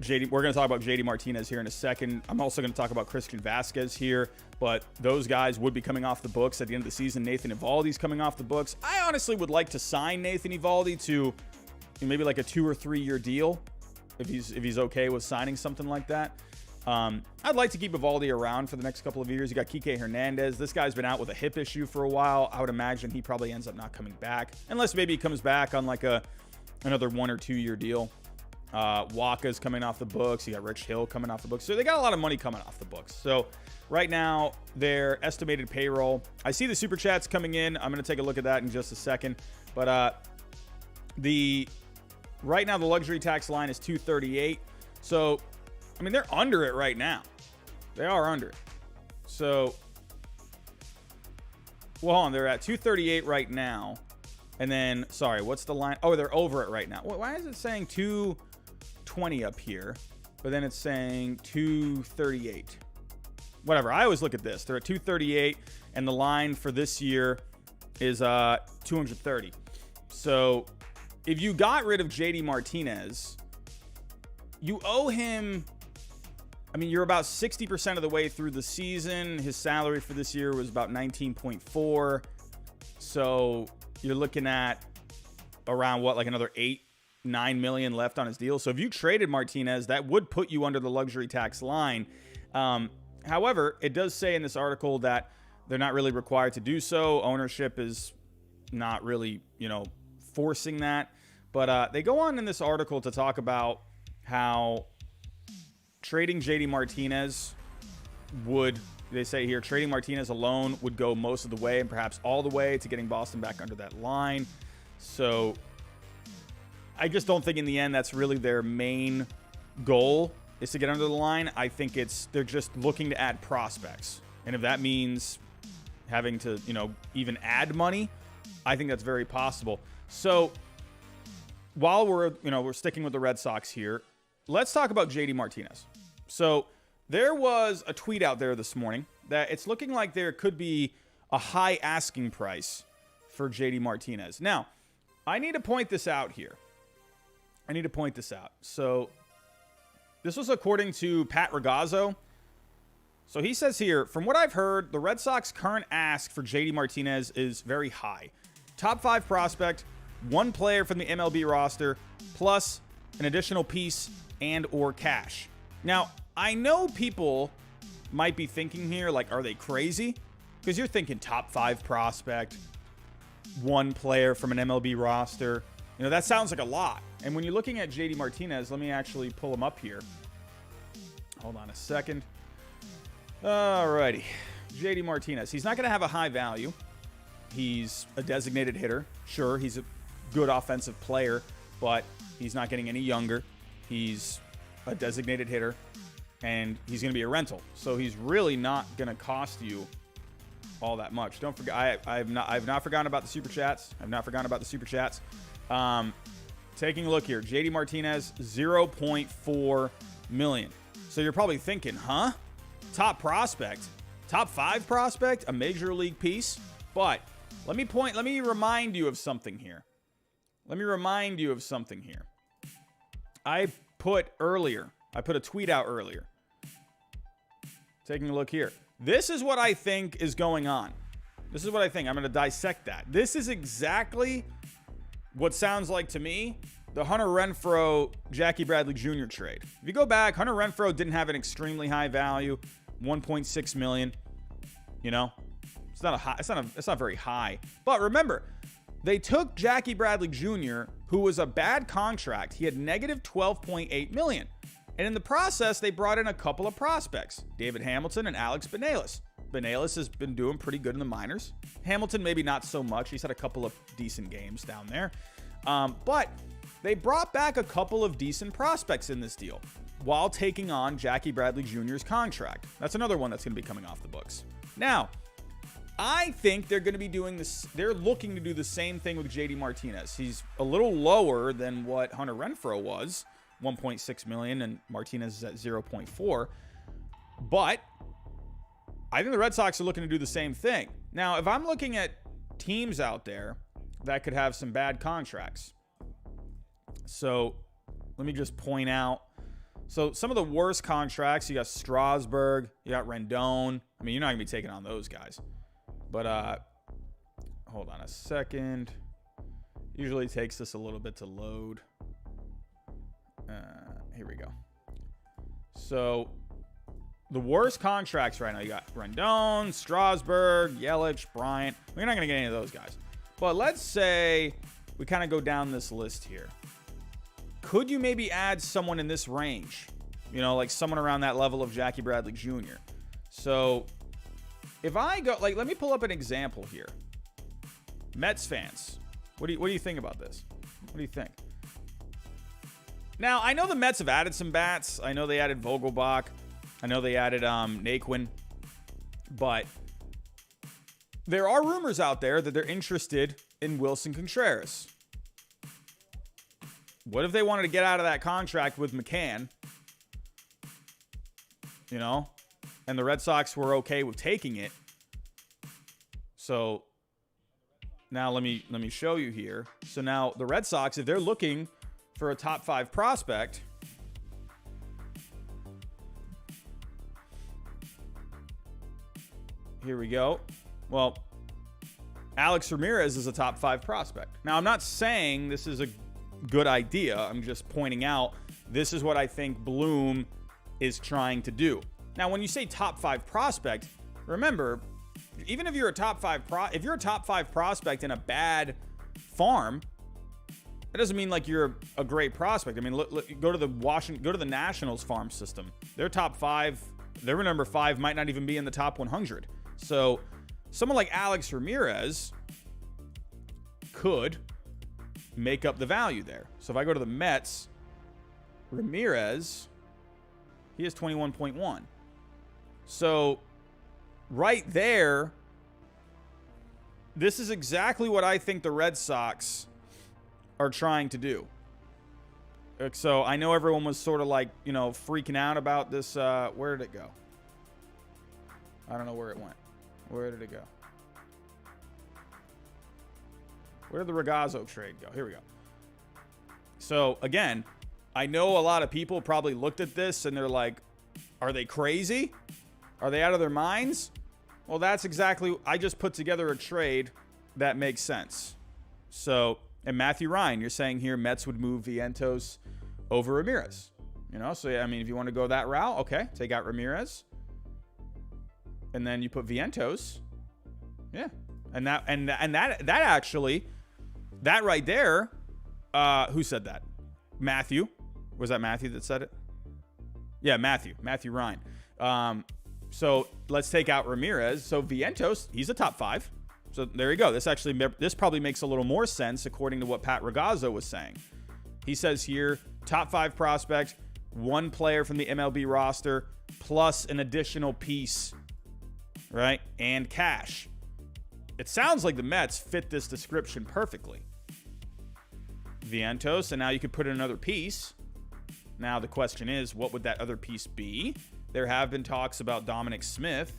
JD. We're going to talk about JD Martinez here in a second. I'm also going to talk about Christian Vasquez here, but those guys would be coming off the books at the end of the season. Nathan Evaldi's coming off the books. I honestly would like to sign Nathan Evaldi to maybe like a 2 or 3 year deal if he's okay with signing something like that. I'd like to keep Evaldi around for the next couple of years. You got Kike Hernandez. This guy's been out with a hip issue for a while. I would imagine he probably ends up not coming back unless maybe he comes back on like another 1 or 2 year deal. Waka's coming off the books. You got Rich Hill coming off the books. So they got a lot of money coming off the books. So right now, their estimated payroll, I see the super chats coming in. I'm going to take a look at that in just a second. But right now, the luxury tax line is $238. So, I mean, they're under it right now. They are under it. So, well, hold on. They're at $238 right now. And then, sorry, what's the line? Oh, they're over it right now. Why is it saying 220 up here, but then it's saying 238? Whatever. I always look at this. They're at 238, and the line for this year is 230. So if you got rid of JD Martinez, you owe him, I mean, you're about 60% of the way through the season. His salary for this year was about 19.4. So you're looking at around like another 8-9 million left on his deal. So if you traded Martinez, that would put you under the luxury tax line. However, it does say in this article that they're not really required to do so. Ownership is not really, forcing that. But they go on in this article to talk about how trading JD Martinez would, they say here, trading Martinez alone would go most of the way and perhaps all the way to getting Boston back under that line. So I just don't think in the end that's really their main goal is to get under the line. I think they're just looking to add prospects. And if that means having to, even add money, I think that's very possible. So while we're sticking with the Red Sox here, let's talk about JD Martinez. So there was a tweet out there this morning that it's looking like there could be a high asking price for JD Martinez. Now, I need to point this out here. So this was according to Pat Ragazzo. So he says here, from what I've heard, the Red Sox current ask for JD Martinez is very high. Top 5 prospect, 1 player from the MLB roster, plus an additional piece and or cash. Now, I know people might be thinking here, like, are they crazy? Because you're thinking top 5 prospect, 1 player from an MLB roster. That sounds like a lot. And when you're looking at JD Martinez, let me actually pull him up here. Hold on a second. Alrighty. JD Martinez. He's not going to have a high value. He's a designated hitter. Sure, he's a good offensive player, but he's not getting any younger. He's a designated hitter, and he's going to be a rental. So he's really not going to cost you all that much. Don't forget, I've not forgotten about the super chats. Taking a look here, JD Martinez, 0.4 million. So you're probably thinking, huh? Top prospect, top 5 prospect, a major league piece. But let me remind you of something here. I put a tweet out earlier. Taking a look here. This is what I think is going on. I'm going to dissect that. This is exactly what sounds like to me the Hunter Renfroe, Jackie Bradley Jr. trade. If you go back, Hunter Renfroe didn't have an extremely high value, 1.6 million. It's not very high. But remember, they took Jackie Bradley Jr., who was a bad contract. He had negative 12.8 million. And in the process, they brought in a couple of prospects, David Hamilton and Alex Benelis. Benelis has been doing pretty good in the minors. Hamilton, maybe not so much. He's had a couple of decent games down there. But they brought back a couple of decent prospects in this deal while taking on Jackie Bradley Jr.'s contract. That's another one that's going to be coming off the books. Now, I think they're going to be doing this. They're looking to do the same thing with JD Martinez. He's a little lower than what Hunter Renfroe was, 1.6 million, and Martinez is at 0.4. But I think the Red Sox are looking to do the same thing. Now, if I'm looking at teams out there that could have some bad contracts, so let me just point out. So some of the worst contracts, you got Strasburg, you got Rendon. I mean, you're not going to be taking on those guys. But hold on a second. Usually takes this a little bit to load. Here we go. So the worst contracts right now, you got Rendon, Strasburg, Yelich, Bryant. We're not going to get any of those guys. But let's say we kind of go down this list here. Could you maybe add someone in this range? Like someone around that level of Jackie Bradley Jr. So if I go, let me pull up an example here. Mets fans, what do you think about this? What do you think? Now, I know the Mets have added some bats. I know they added Vogelbach. I know they added Naquin. But there are rumors out there that they're interested in Wilson Contreras. What if they wanted to get out of that contract with McCann? And the Red Sox were okay with taking it. So now let me show you here. So now the Red Sox, if they're looking for a top 5 prospect, here we go. Well, Alex Ramirez is a top 5 prospect. Now, I'm not saying this is a good idea. I'm just pointing out this is what I think Bloom is trying to do. Now, when you say top 5 prospect, remember, even if you're a top 5 prospect in a bad farm, That doesn't mean like you're a great prospect. I mean, look, go to the Nationals farm system. Their top 5, their number 5 might not even be in the top 100. So someone like Alex Ramirez could make up the value there. So if I go to the Mets, Ramirez, he has 21.1. So right there, this is exactly what I think the Red Sox are trying to do. So I know everyone was sort of like, freaking out about this. Where did it go? I don't know where it went. Where did it go? Where did the Ragazzo trade go? Here we go. So again, I know a lot of people probably looked at this and they're like, are they crazy? Are they out of their minds? Well, that's exactly, I just put together a trade that makes sense. So, and Matthew Ryan, you're saying here Mets would move Vientos over Ramirez. So I mean, if you want to go that route, okay, take out Ramirez. And then you put Vientos. Yeah. And that actually, that right there, who said that? Matthew. Was that Matthew that said it? Yeah, Matthew Ryan. So let's take out Ramirez. So Vientos, he's a top 5. So there you go. This probably makes a little more sense according to what Pat Ragazzo was saying. He says here, top 5 prospect, 1 player from the MLB roster, plus an additional piece, right? And cash. It sounds like the Mets fit this description perfectly. Vientos, and now you could put in another piece. Now the question is, what would that other piece be? There have been talks about Dominic Smith.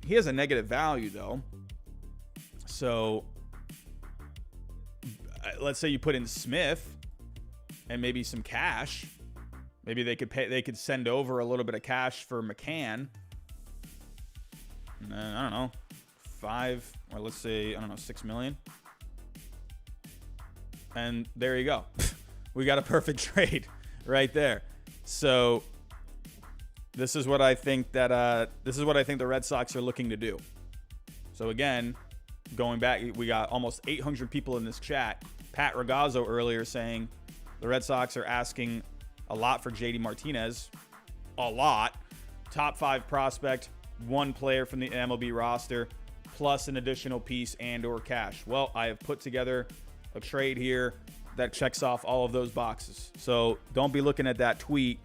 He has a negative value though. So let's say you put in Smith and maybe some cash. Maybe they could send over a little bit of cash for McCann. And then, I don't know, 5, or let's say, I don't know, 6 million. And there you go. We got a perfect trade right there. So this is what I think the Red Sox are looking to do. So again, going back, we got almost 800 people in this chat. Pat Ragazzo earlier saying the Red Sox are asking a lot for JD Martinez. A lot. Top 5 prospect, 1 player from the MLB roster, plus an additional piece and or cash. Well, I have put together a trade here that checks off all of those boxes. So don't be looking at that tweet.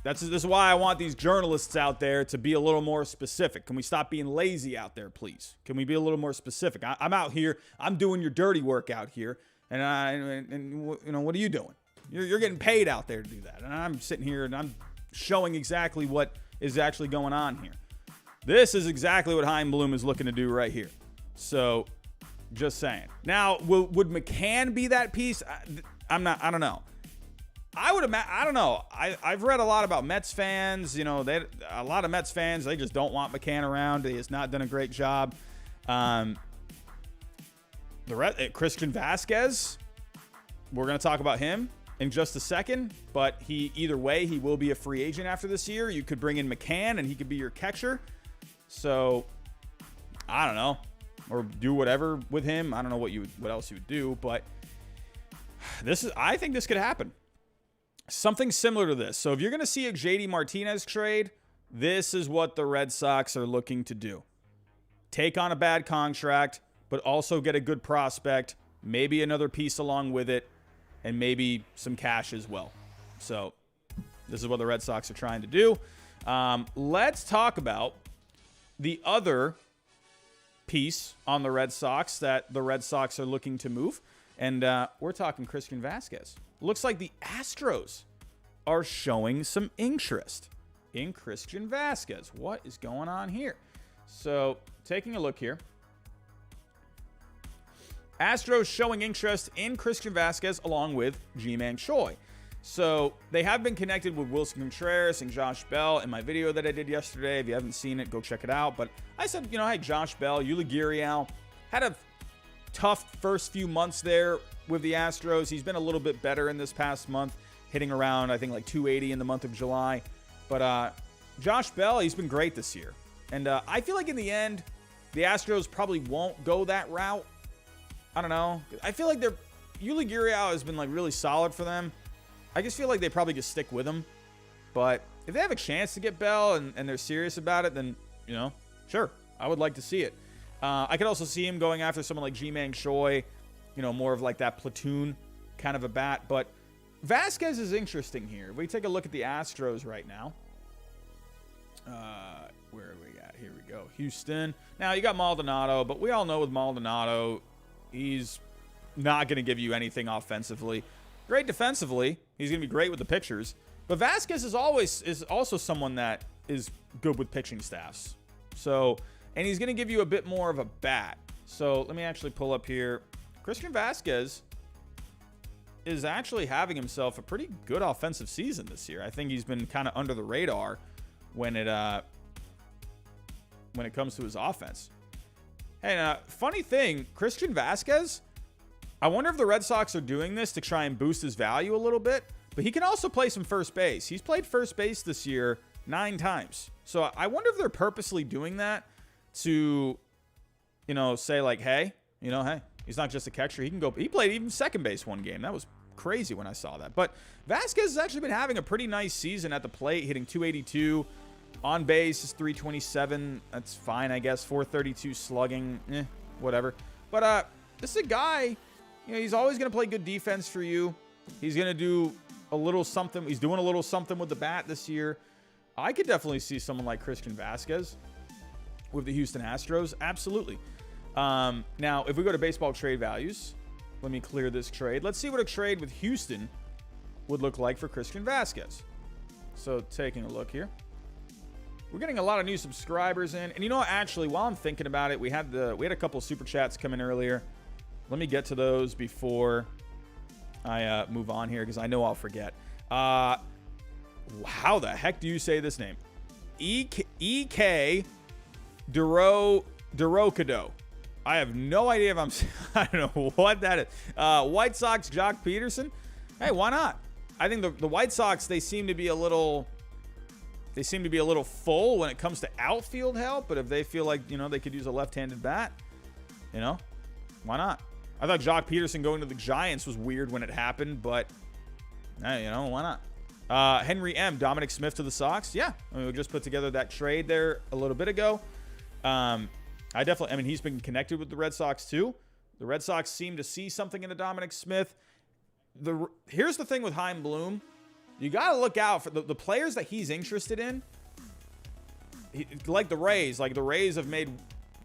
This is why I want these journalists out there to be a little more specific. Can we stop being lazy out there, please? Can we be a little more specific? I'm out here. I'm doing your dirty work out here. And what are you doing? You're getting paid out there to do that. And I'm sitting here and I'm showing exactly what is actually going on here. This is exactly what Chaim Bloom is looking to do right here. So just saying. Now, would McCann be that piece? I don't know. I would imagine. I don't know. I've read a lot about Mets fans. A lot of Mets fans, they just don't want McCann around. He has not done a great job. Christian Vasquez, we're going to talk about him in just a second. But either way, he will be a free agent after this year. You could bring in McCann, and he could be your catcher. So I don't know, or do whatever with him. I don't know what else you would do, but I think this could happen. Something similar to this. So if you're going to see a JD Martinez trade, this is what the Red Sox are looking to do. Take on a bad contract, but also get a good prospect, maybe another piece along with it, and maybe some cash as well. So this is what the Red Sox are trying to do. Let's talk about the other piece on the Red Sox that the Red Sox are looking to move. And we're talking Christian Vasquez. Looks like the Astros are showing some interest in Christian Vasquez. What is going on here? So, taking a look here. Astros showing interest in Christian Vasquez along with Ji-Man Choi. So, they have been connected with Wilson Contreras and Josh Bell in my video that I did yesterday. If you haven't seen it, go check it out. But I said, hey, Josh Bell, Yuli Gurriel had a tough first few months there with the Astros. He's been a little bit better in this past month, hitting around, I think, like 280 in the month of July. But Josh Bell, he's been great this year. And I feel like in the end, the Astros probably won't go that route. I don't know. I feel like Yuli Gurriel has been like really solid for them. I just feel like they probably just stick with him. But if they have a chance to get Bell and they're serious about it, then, you know, sure, I would like to see it. I could also see him going after someone like Ji-Man Choi, you know, more of like that platoon kind of a bat. But Vasquez is interesting here. If we take a look at the Astros right now. Where are we at? Here we go. Houston. Now, you got Maldonado, but we all know with Maldonado, he's not going to give you anything offensively. Great defensively. He's going to be great with the pitchers. But Vasquez is also someone that is good with pitching staffs. So, and he's going to give you a bit more of a bat. So, let me actually pull up here. Christian Vasquez is actually having himself a pretty good offensive season this year. I think he's been kind of under the radar when it comes to his offense. Hey, funny thing, Christian Vasquez, I wonder if the Red Sox are doing this to try and boost his value a little bit, but he can also play some first base. He's played first base this year 9 times. So I wonder if they're purposely doing that to, you know, say like, hey, he's not just a catcher. He can go. He played even second base one game. That was crazy when I saw that. But Vasquez has actually been having a pretty nice season at the plate, hitting .282. On base is .327. That's fine, I guess. .432 slugging. Whatever. But this is a guy, you know, he's always going to play good defense for you. He's going to do a little something. He's doing a little something with the bat this year. I could definitely see someone like Christian Vasquez with the Houston Astros. Absolutely. Now, if we go to baseball trade values, let me clear this trade. Let's see what a trade with Houston would look like for Christian Vasquez. So, taking a look here. We're getting a lot of new subscribers in. And you know what? Actually, while I'm thinking about it, we had a couple of super chats come in earlier. Let me get to those before I move on here, because I know I'll forget. How the heck do you say this name? E.K. Durocado. I have no idea if I'm... I don't know what that is. White Sox, Jock Peterson. Hey, why not? I think the White Sox, they seem to be a little full when it comes to outfield help. But if they feel like, you know, they could use a left-handed bat, you know, why not? I thought Jock Peterson going to the Giants was weird when it happened, but, hey, you know, why not? Henry M. Dominic Smith to the Sox. Yeah, I mean, we just put together that trade there a little bit ago. He's been connected with the Red Sox too. The Red Sox seem to see something in a Dominic Smith. Here's the thing with Chaim Bloom. You got to look out for the players that he's interested in. Like the Rays. Like the Rays have made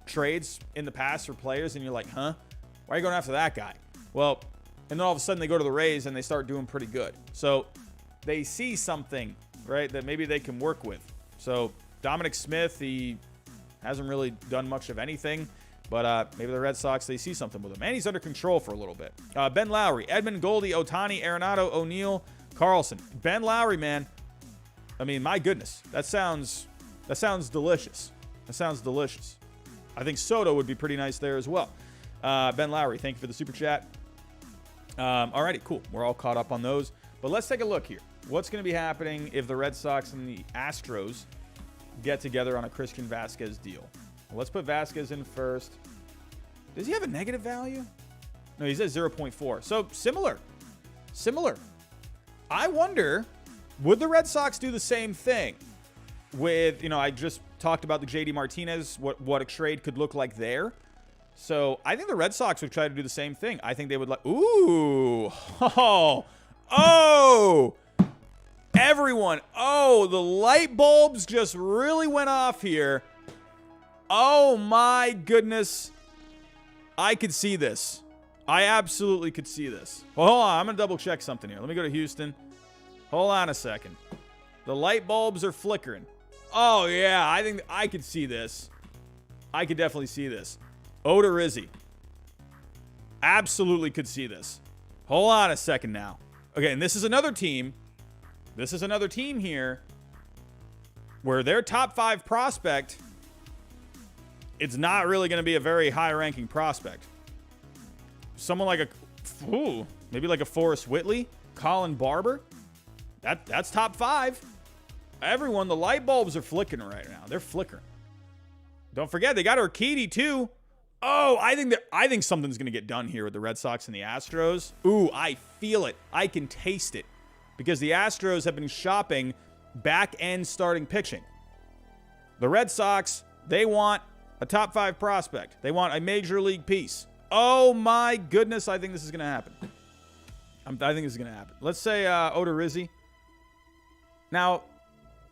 trades in the past for players, and you're like, huh? Why are you going after that guy? Well, and then all of a sudden they go to the Rays and they start doing pretty good. So they see something, right, that maybe they can work with. So Dominic Smith, he hasn't really done much of anything, but maybe the Red Sox, they see something with him. And he's under control for a little bit. Ben Lowry, Edmund, Goldie, Ohtani, Arenado, O'Neill, Carlson. Ben Lowry, man. I mean, my goodness. That sounds delicious. That sounds delicious. I think Soto would be pretty nice there as well. Ben Lowry, thank you for the super chat. Alrighty, cool. We're all caught up on those. But let's take a look here. What's going to be happening if the Red Sox and the Astros get together on a Christian Vasquez deal? Well, let's put Vasquez in first. Does he have a negative value? No, he's at 0.4. So similar. I wonder, would the Red Sox do the same thing with, you know, I just talked about the JD Martinez, what a trade could look like there. So I think the Red Sox would try to do the same thing. I think they would everyone. The light bulbs just really went off here. Oh my goodness. I could see this. I absolutely could see this. Well, hold on. I'm going to double check something here. Let me go to Houston. Hold on a second. The light bulbs are flickering. Oh, yeah. I think I could see this. I could definitely see this. Odorizzi. Absolutely could see this. Hold on a second now. Okay, and this is another team. This is another team here where their top 5 prospect, it's not really going to be a very high-ranking prospect. Someone like maybe like a Forrest Whitley, Colin Barber. That's top 5. Everyone, the light bulbs are flickering right now. They're flickering. Don't forget, they got Urquidy too. Oh, I think something's going to get done here with the Red Sox and the Astros. Ooh, I feel it. I can taste it. Because the Astros have been shopping back-end starting pitching. The Red Sox, they want a top 5 prospect. They want a major league piece. Oh, my goodness. I think this is going to happen. I think this is going to happen. Let's say Odorizzi. Now,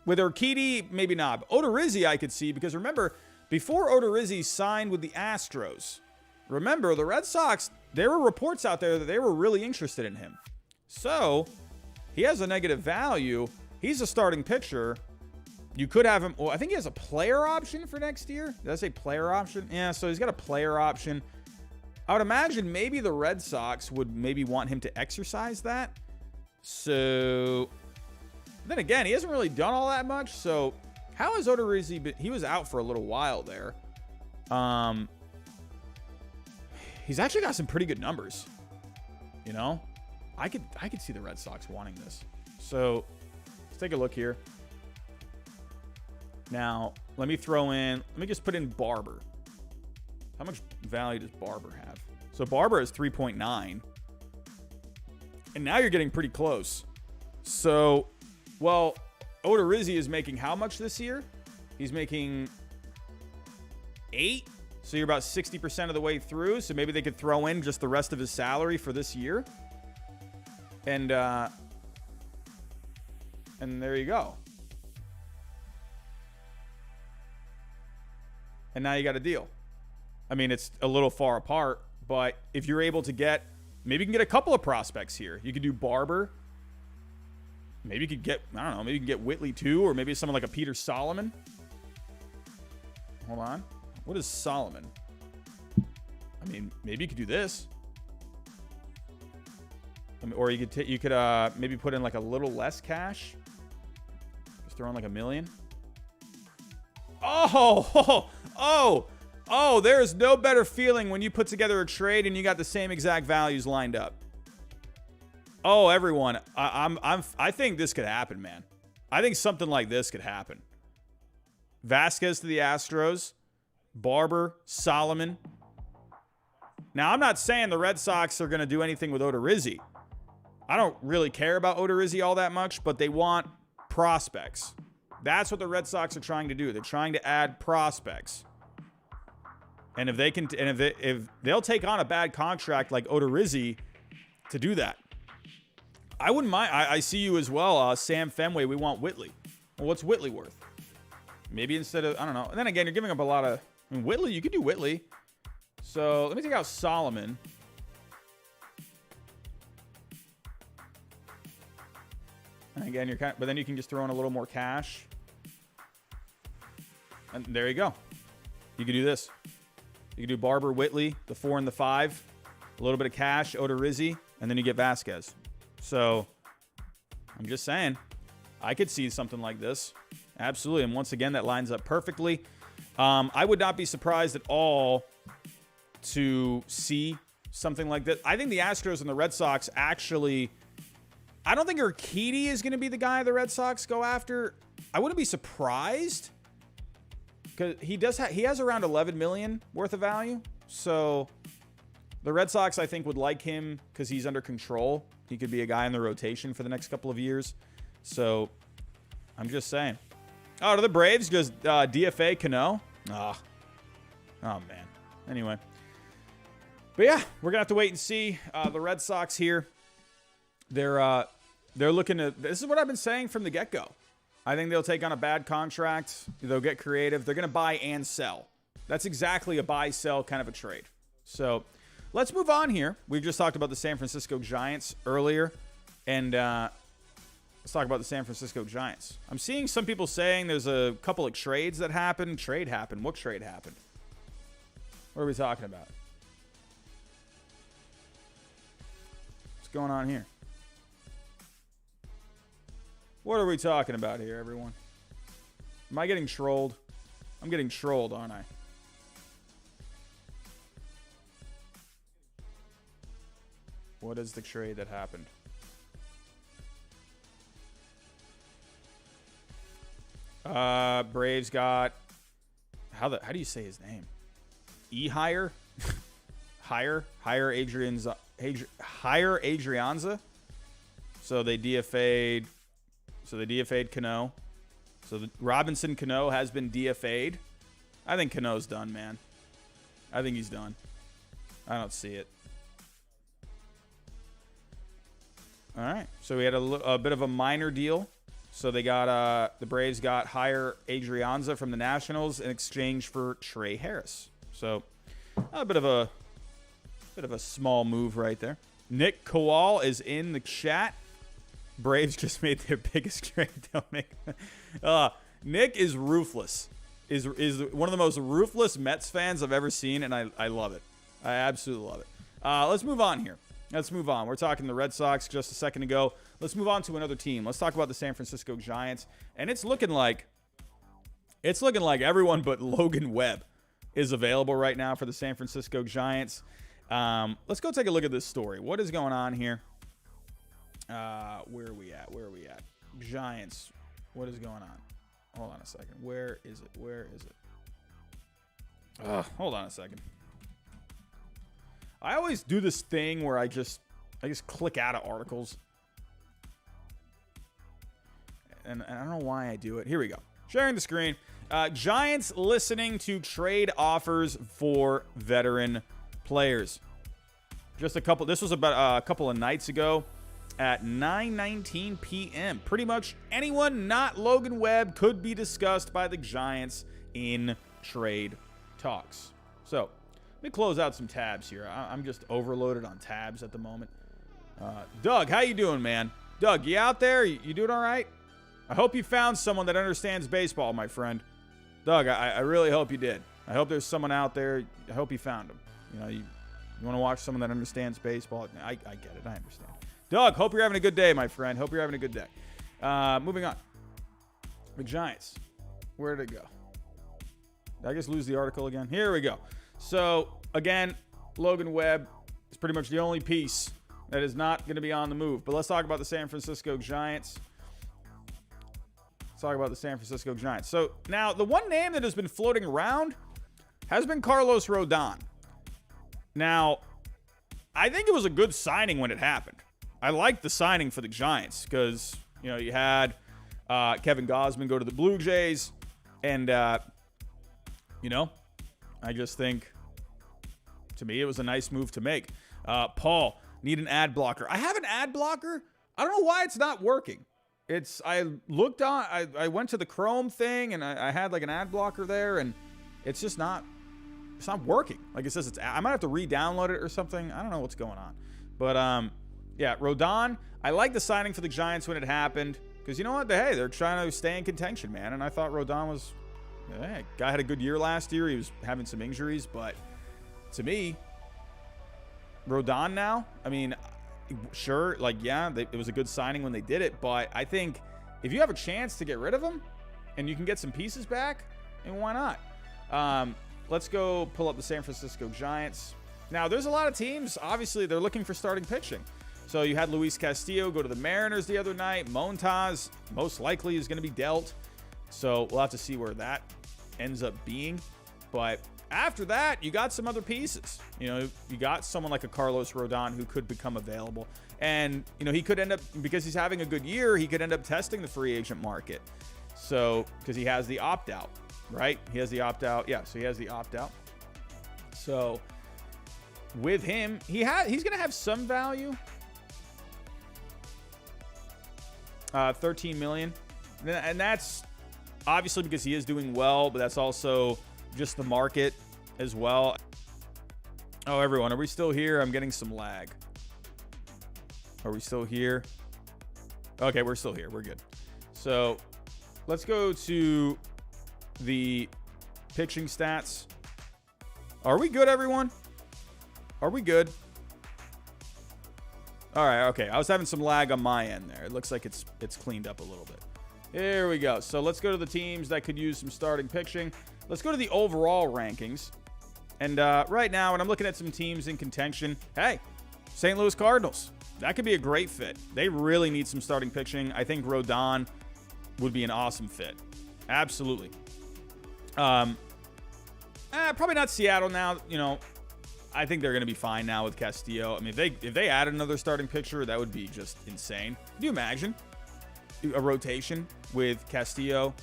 with Urquidy, maybe not. But Odorizzi I could see because remember, before Odorizzi signed with the Astros, remember the Red Sox, there were reports out there that they were really interested in him. So, he has a negative value. He's a starting pitcher. You could have him. Well, I think he has a player option for next year. Did I say player option? Yeah, so he's got a player option. I would imagine maybe the Red Sox would maybe want him to exercise that. So, then again, he hasn't really done all that much. So, how has Odorizzi been? He was out for a little while there. He's actually got some pretty good numbers. You know? I could see the Red Sox wanting this. So, let's take a look here. Now, let me just put in Barber. How much value does Barber have? So, Barber is 3.9. And now you're getting pretty close. So, well, Odorizzi is making how much this year? He's making 8. So, you're about 60% of the way through. So, maybe they could throw in just the rest of his salary for this year. And there you go. And now you got a deal. I mean, it's a little far apart, but if you're able to get, maybe you can get a couple of prospects here. You could do Barber. Maybe you could get, I don't know, maybe you can get Whitley too, or maybe someone like a Peter Solomon. Hold on. What is Solomon? I mean, maybe you could do this. Or you could maybe put in like a little less cash. Just throw in like $1 million. Oh, there is no better feeling when you put together a trade and you got the same exact values lined up. Oh, everyone, I think this could happen, man. I think something like this could happen. Vasquez to the Astros, Barber, Solomon. Now, I'm not saying the Red Sox are going to do anything with Odorizzi. I don't really care about Odorizzi all that much, but they want prospects. That's what the Red Sox are trying to do. They're trying to add prospects. And if they can, and if they'll take on a bad contract like Odorizzi to do that, I wouldn't mind. I see you as well, Sam Fenway. We want Whitley. Well, what's Whitley worth? Maybe instead of, I don't know. And then again, you're giving up a lot of, I mean, Whitley. You could do Whitley. So let me take out Solomon. And again, but then you can just throw in a little more cash. And there you go. You could do this. You could do Barber, Whitley, the 4 and the 5, a little bit of cash, Odorizzi, and then you get Vasquez. So I'm just saying, I could see something like this. Absolutely. And once again, that lines up perfectly. I would not be surprised at all to see something like this. I think the Astros and the Red Sox actually, I don't think Urquidy is going to be the guy the Red Sox go after. I wouldn't be surprised because he has around $11 million worth of value. So the Red Sox, I think, would like him because he's under control. He could be a guy in the rotation for the next couple of years. So I'm just saying. Oh, to the Braves, just DFA Cano. Oh, man. Anyway. But yeah, we're going to have to wait and see. The Red Sox here, they're looking to, this is what I've been saying from the get-go. I think they'll take on a bad contract. They'll get creative. They're going to buy and sell. That's exactly a buy-sell kind of a trade. So let's move on here. We've just talked about the San Francisco Giants earlier. And let's talk about the San Francisco Giants. I'm seeing some people saying there's a couple of trades that happened. Trade happened. What trade happened? What are we talking about? What's going on here? What are we talking about here, everyone? Am I getting trolled? I'm getting trolled, aren't I? What is the trade that happened? Braves got how do you say his name? higher Adrianza. So they DFA'd. Cano. So Robinson Cano has been DFA'd. I think Cano's done, man. I think he's done. I don't see it. All right. So we had a bit of a minor deal. So they got the Braves got higher Adrianza from the Nationals in exchange for Trey Harris. So a bit of a small move right there. Nick Kowal is in the chat. Braves just made their biggest trade. Don't make. Nick is ruthless. Is one of the most ruthless Mets fans I've ever seen, and I love it. I absolutely love it. Let's move on here. Let's move on. We're talking the Red Sox just a second ago. Let's move on to another team. Let's talk about the San Francisco Giants. And it's looking like everyone but Logan Webb is available right now for the San Francisco Giants. Let's go take a look at this story. What is going on here? Where are we at? Giants. What is going on? Hold on a second. Where is it? Hold on a second. I always do this thing where I just click out of articles. And I don't know why I do it. Here we go. Sharing the screen. Giants listening to trade offers for veteran players. This was about a couple of nights ago at 9:19 p.m. Pretty much anyone not Logan Webb could be discussed by the Giants in trade talks. So let me close out some tabs here. I'm just overloaded on tabs at the moment. Doug, how you doing, man? Doug, you out there? You doing all right? I hope you found someone that understands baseball, my friend. Doug, I really hope you did. I hope there's someone out there. I hope you found him. You want to watch someone that understands baseball. I get it. I understand. Doug, hope you're having a good day, my friend. Hope you're having a good day. Moving on. The Giants. Where did it go? Did I just lose the article again? Here we go. So, again, Logan Webb is pretty much the only piece that is not going to be on the move. But let's talk about the San Francisco Giants. So, now, the one name that has been floating around has been Carlos Rodon. Now, I think it was a good signing when it happened. I liked the signing for the Giants because, you had Kevin Gausman go to the Blue Jays. And, I just think, to me, it was a nice move to make. Paul, need an ad blocker. I have an ad blocker. I don't know why it's not working. I went to the Chrome thing and I had like an ad blocker there and it's just not working. Like it says I might have to re-download it or something. I don't know what's going on. But, yeah, Rodon, I like the signing for the Giants when it happened because you know what? They're trying to stay in contention, man. And I thought Rodon was, guy had a good year last year. He was having some injuries, but to me, Rodon now, I mean, sure, it was a good signing when they did it, but I think if you have a chance to get rid of him and you can get some pieces back, then why not? Let's go pull up the San Francisco Giants. Now, there's a lot of teams, obviously, they're looking for starting pitching. So you had Luis Castillo go to the Mariners the other night. Montas most likely is going to be dealt. So we'll have to see where that ends up being. But after that, you got some other pieces. You got someone like a Carlos Rodon who could become available. And, he could end up, because he's having a good year, he could end up testing the free agent market. So, because he has the opt-out, right? He has the opt-out. Yeah, so he has the opt-out. So, with him, he's going to have some value. $13 million. And that's obviously because he is doing well, but that's also just the market as well. Oh, everyone, are we still here? I'm getting some lag. Are we still here? Okay, we're still here. We're good. So let's go to the pitching stats. Are we good, everyone? Are we good? All right, okay. I was having some lag on my end there. It looks like it's cleaned up a little bit. Here we go. So let's go to the teams that could use some starting pitching. Let's go to the overall rankings. And right now, when I'm looking at some teams in contention, hey, St. Louis Cardinals. That could be a great fit. They really need some starting pitching. I think Rodon would be an awesome fit. Absolutely. Probably not Seattle now. I think they're going to be fine now with Castillo. I mean, if they add another starting pitcher, that would be just insane. Can you imagine a rotation with Castillo,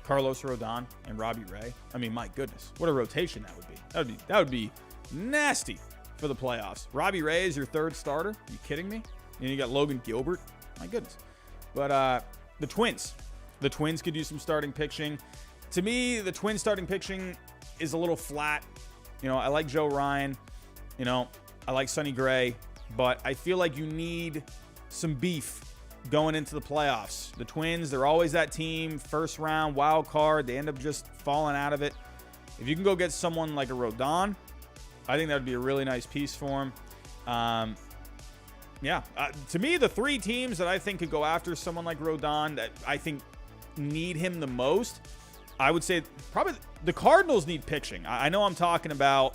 Carlos Rodon, and Robbie Ray? I mean, my goodness, what a rotation that would be. That would be nasty for the playoffs. Robbie Ray is your third starter. Are you kidding me? And you got Logan Gilbert. My goodness. But the Twins could use some starting pitching. To me, the Twins starting pitching is a little flat. I like Joe Ryan. I like Sonny Gray. But I feel like you need some beef going into the playoffs. The Twins, they're always that team, first round, wild card. They end up just falling out of it. If you can go get someone like a Rodon, I think that would be a really nice piece for him. To me, the three teams that I think could go after someone like Rodon that I think need him the most, I would say probably the Cardinals need pitching. I know I'm talking about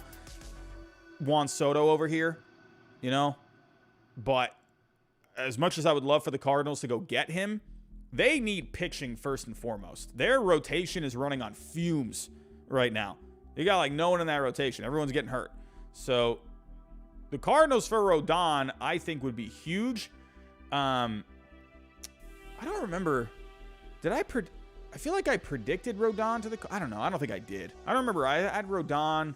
Juan Soto over here, but as much as I would love for the Cardinals to go get him, they need pitching first and foremost. Their rotation is running on fumes right now. You got like no one in that rotation. Everyone's getting hurt. So the Cardinals for Rodon, I think, would be huge. I don't remember. I feel like I predicted Rodon to the... I don't know. I don't think I did. I don't remember. I had Rodon...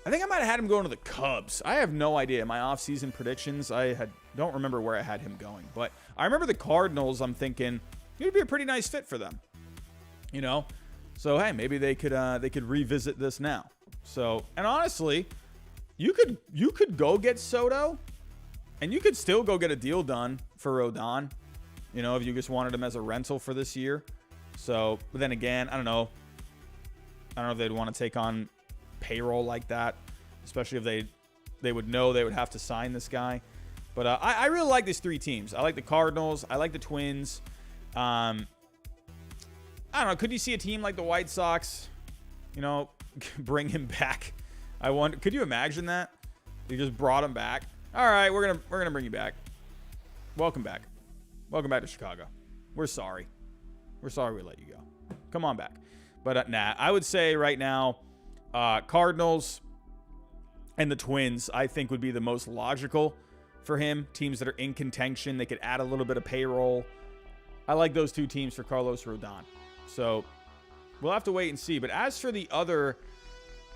I think I might have had him going to the Cubs. I have no idea. My offseason predictions, don't remember where I had him going. But I remember the Cardinals, I'm thinking, it would be a pretty nice fit for them. So, hey, maybe they could revisit this now. So, and honestly, you could go get Soto, and you could still go get a deal done for Rodon, if you just wanted him as a rental for this year. So, but then again, I don't know if they'd want to take on payroll like that, especially if they would know they would have to sign this guy. But I really like these three teams. I like the Cardinals. I like the Twins. I don't know. Could you see a team like the White Sox, bring him back? I wonder. Could you imagine that? You just brought him back. All right, we're gonna bring you back. Welcome back. Welcome back to Chicago. We're sorry. We're sorry we let you go. Come on back. But nah, I would say right now, Cardinals and the Twins, I think, would be the most logical for him. Teams that are in contention, they could add a little bit of payroll. I like those two teams for Carlos Rodon. So we'll have to wait and see. But as for the other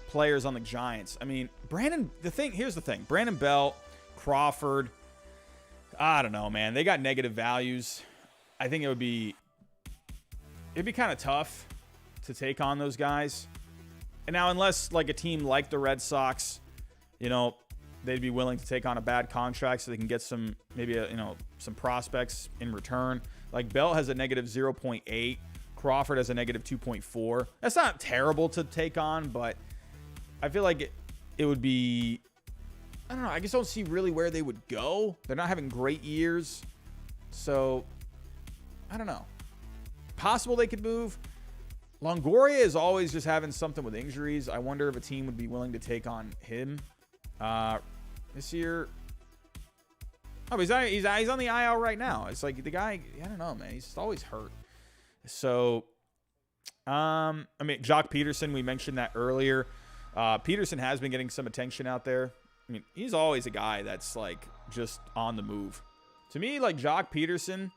players on the Giants, I mean, here's the thing. Brandon Belt, Crawford, I don't know, man. They got negative values. I think it'd be kind of tough to take on those guys. And now, unless like a team like the Red Sox, they'd be willing to take on a bad contract so they can get some prospects in return. Like Bell has a negative 0.8. Crawford has a negative 2.4. That's not terrible to take on, but I feel like it would be, I don't know. I just don't see really where they would go. They're not having great years. So I don't know. Possible they could move. Longoria is always just having something with injuries. I wonder if a team would be willing to take on him this year. Oh, he's on the IL right now. It's like the guy, I don't know, man. He's just always hurt. So, I mean, Jock Peterson, we mentioned that earlier. Peterson has been getting some attention out there. I mean, he's always a guy that's like just on the move. To me, like Jock Peterson,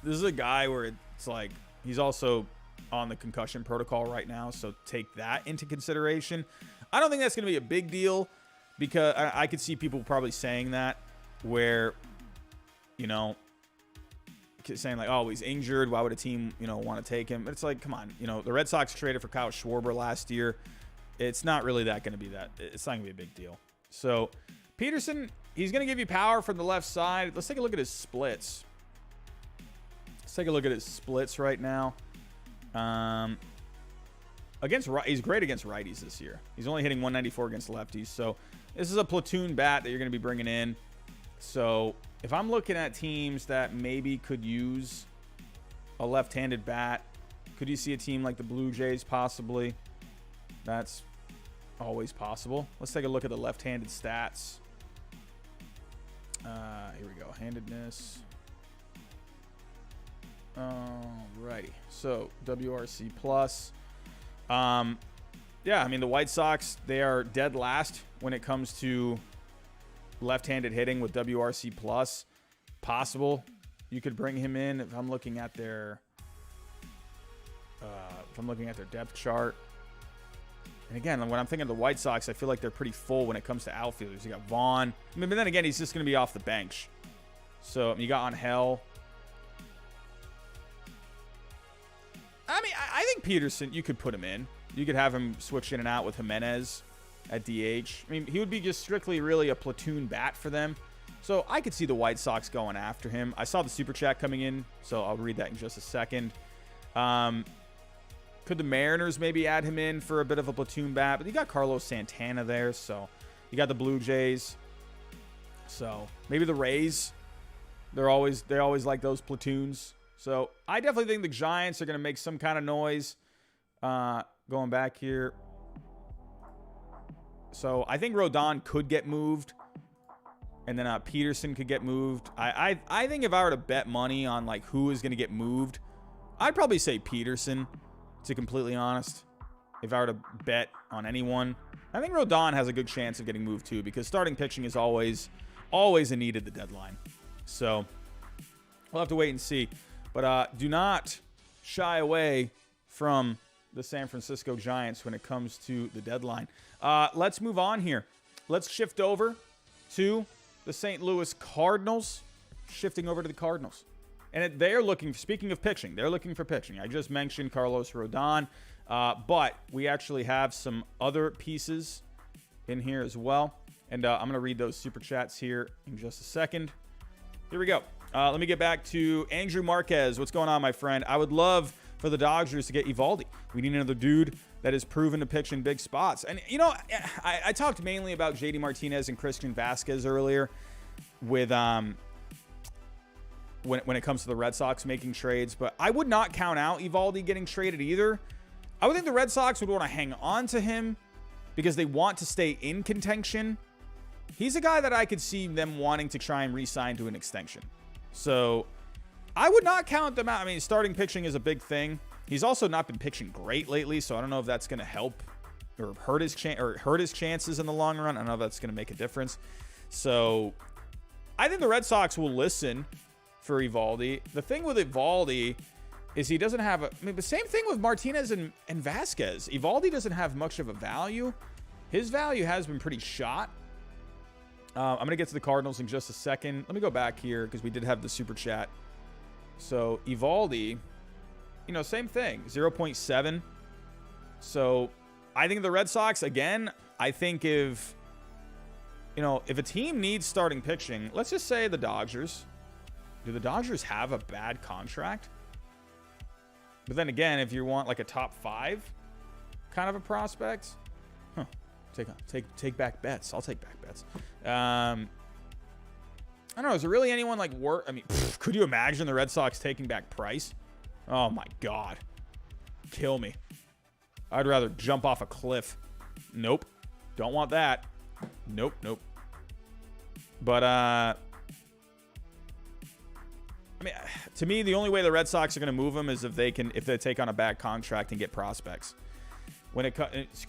this is a guy where it's like he's also on the concussion protocol right now, so take that into consideration. I don't think that's going to be a big deal because I could see people probably saying that where, saying like, oh, he's injured. Why would a team, want to take him? But it's like, come on, the Red Sox traded for Kyle Schwarber last year. It's not really going to be that. It's not going to be a big deal. So Peterson, he's going to give you power from the left side. Let's take a look at his splits. Let's take a look at his splits right now. He's great against righties this year. He's only hitting 194 against lefties. So this is a platoon bat that you're going to be bringing in. So if I'm looking at teams that maybe could use a left-handed bat, could you see a team like the Blue Jays possibly? That's always possible. Let's take a look at the left-handed stats. Here we go. Handedness. Alrighty. So WRC plus. Yeah, I mean, the White Sox, they are dead last when it comes to left-handed hitting with WRC+. Possible you could bring him in if I'm looking at their depth chart. And again, when I'm thinking of the White Sox, I feel like they're pretty full when it comes to outfielders. You got Vaughn. I mean, but then again, he's just going to be off the bench. So you got Angel. I mean, I think Peterson, you could put him in. You could have him switch in and out with Jimenez at DH. I mean, he would be just strictly really a platoon bat for them. So I could see the White Sox going after him. I saw the super chat coming in, so I'll read that in just a second. Could the Mariners maybe add him in for a bit of a platoon bat? But you got Carlos Santana there, so you got the Blue Jays. So maybe the Rays. They always like those platoons. So I definitely think the Giants are going to make some kind of noise. Going back here. So I think Rodon could get moved. And then Peterson could get moved. I think if I were to bet money on like who is going to get moved, I'd probably say Peterson, to be completely honest. If I were to bet on anyone, I think Rodon has a good chance of getting moved too, because starting pitching is always a need at the deadline. So we'll have to wait and see. But do not shy away from the San Francisco Giants when it comes to the deadline. Let's move on here. Let's shift over to the St. Louis Cardinals. Shifting over to the Cardinals. And they're looking, speaking of pitching, they're looking for pitching. I just mentioned Carlos Rodon, but we actually have some other pieces in here as well. And I'm going to read those super chats here in just a second. Here we go. Let me get back to Andrew Marquez. What's going on, my friend? I would love for the Dodgers to get Evaldi. We need another dude that is proven to pitch in big spots. And, you know, I talked mainly about JD Martinez and Christian Vasquez earlier with when it comes to the Red Sox making trades. But I would not count out Evaldi getting traded either. I would think the Red Sox would want to hang on to him because they want to stay in contention. He's a guy that I could see them wanting to try and re-sign to an extension. So I would not count them out. I mean, starting pitching is a big thing. He's also not been pitching great lately, so I don't know if that's going to help or hurt his chances in the long run. I don't know if that's going to make a difference. So I think the Red Sox will listen for Evaldi. The thing with Evaldi is he doesn't have the same thing with Martinez and Vasquez. Evaldi doesn't have much of a value. His value has been pretty shot. I'm going to get to the Cardinals in just a second. Let me go back here because we did have the super chat. So Evaldi, you know, same thing, 0.7. So I think the Red Sox, again, I think if a team needs starting pitching, let's just say the Dodgers. Do the Dodgers have a bad contract? But then again, if you want like a top 5 kind of a prospect, take back bets. I'll take back bets. I don't know. Is there really anyone like worth? I mean, could you imagine the Red Sox taking back Price? Oh my God, kill me. I'd rather jump off a cliff. Nope, don't want that. Nope. But I mean, to me, the only way the Red Sox are going to move him is if they take on a bad contract and get prospects.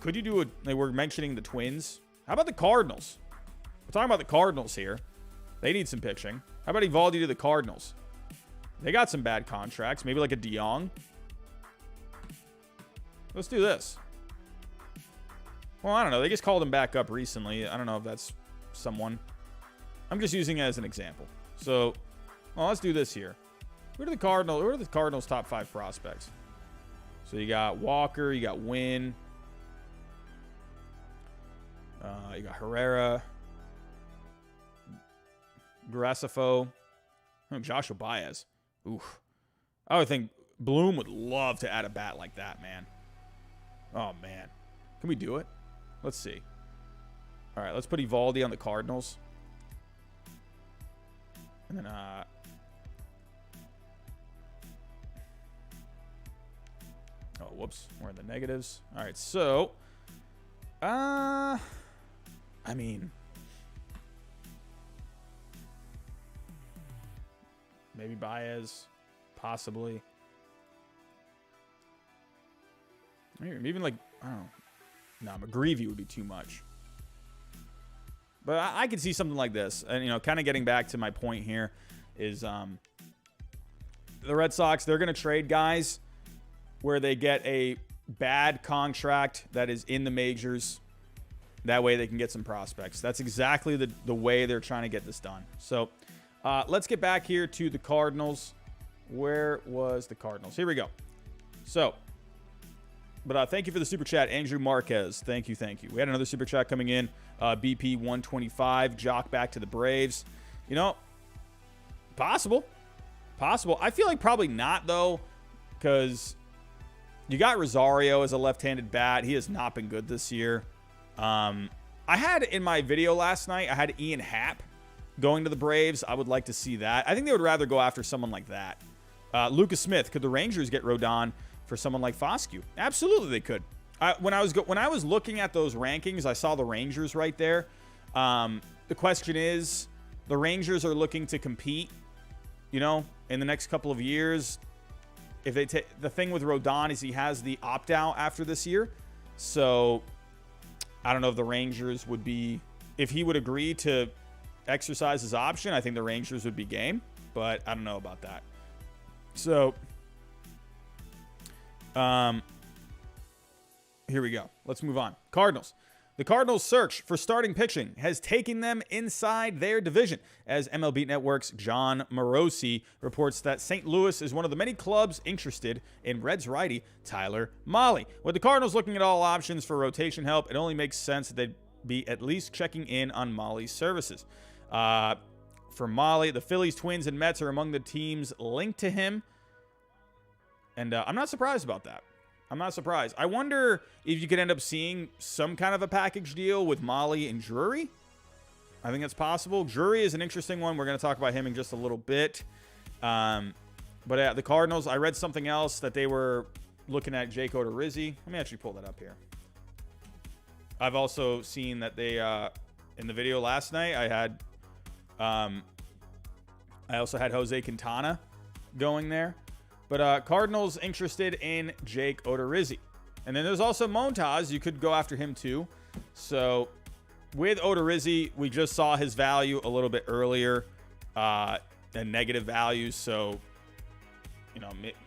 Could you do they were mentioning the Twins. How about the Cardinals? We're talking about the Cardinals here. They need some pitching. How about Evaldi to the Cardinals? They got some bad contracts. Maybe like a DeYoung. Let's do this. Well, I don't know. They just called him back up recently. I don't know if that's someone. I'm just using it as an example. So, well, let's do this here. Who are the Cardinals' top 5 prospects? So you got Walker, you got Wynn, you got Herrera, Graceffo, Joshua Baez. Oof. I would think Bloom would love to add a bat like that, man. Oh, man. Can we do it? Let's see. All right, let's put Evaldi on the Cardinals. And then, oh, whoops. We're in the negatives. All right, so, I mean, maybe Baez, possibly. Maybe even like, I don't know. No, McGreevy would be too much. But I could see something like this. And, kind of getting back to my point here is the Red Sox, they're going to trade guys where they get a bad contract that is in the majors. That way they can get some prospects. That's exactly the way they're trying to get this done. So let's get back here to the Cardinals. Where was the Cardinals? Here we go. So, but thank you for the super chat, Andrew Marquez. Thank you. We had another super chat coming in. BP 125, Jock back to the Braves. Possible. I feel like probably not, though, because you got Rosario as a left-handed bat. He has not been good this year. I had in my video last night, I had Ian Happ going to the Braves. I would like to see that. I think they would rather go after someone like that. Lucas Smith, could the Rangers get Rodon for someone like Foscue? Absolutely, they could. When I was looking at those rankings, I saw the Rangers right there. The question is, the Rangers are looking to compete, in the next couple of years. If they the thing with Rodon is he has the opt-out after this year. So I don't know if the Rangers would be, if he would agree to exercise his option, I think the Rangers would be game, but I don't know about that. So here we go. Let's move on. Cardinals. The Cardinals' search for starting pitching has taken them inside their division, as MLB Network's John Morosi reports that St. Louis is one of the many clubs interested in Reds righty Tyler Mahle. With the Cardinals looking at all options for rotation help, it only makes sense that they'd be at least checking in on Mahle's services. For Mahle, the Phillies, Twins, and Mets are among the teams linked to him, and I'm not surprised about that. I'm not surprised. I wonder if you could end up seeing some kind of a package deal with Mahle and Drury. I think that's possible. Drury is an interesting one. We're going to talk about him in just a little bit. But the Cardinals, I read something else that they were looking at Jake Odorizzi. Let me actually pull that up here. I've also seen that they, in the video last night, I also had Jose Quintana going there. But Cardinals interested in Jake Odorizzi. And then there's also Montas. You could go after him too. So with Odorizzi, we just saw his value a little bit earlier, and negative values. So,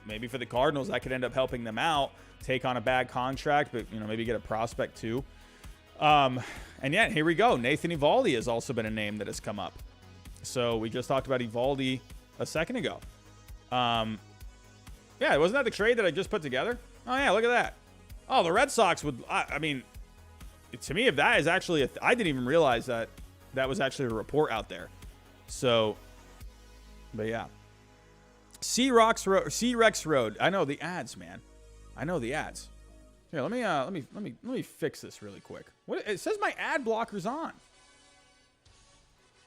maybe for the Cardinals, that could end up helping them out, take on a bad contract, but, maybe get a prospect too. And yeah, here we go. Nathan Evaldi has also been a name that has come up. So we just talked about Evaldi a second ago. Yeah, wasn't that the trade that I just put together? Oh, yeah, look at that. Oh, the Red Sox would, I mean, to me, if that is actually, I didn't even realize that was actually a report out there. So, but yeah. C-Rex Road. I know the ads, man. I know the ads. Here, let me fix this really quick. What, it says my ad blocker's on.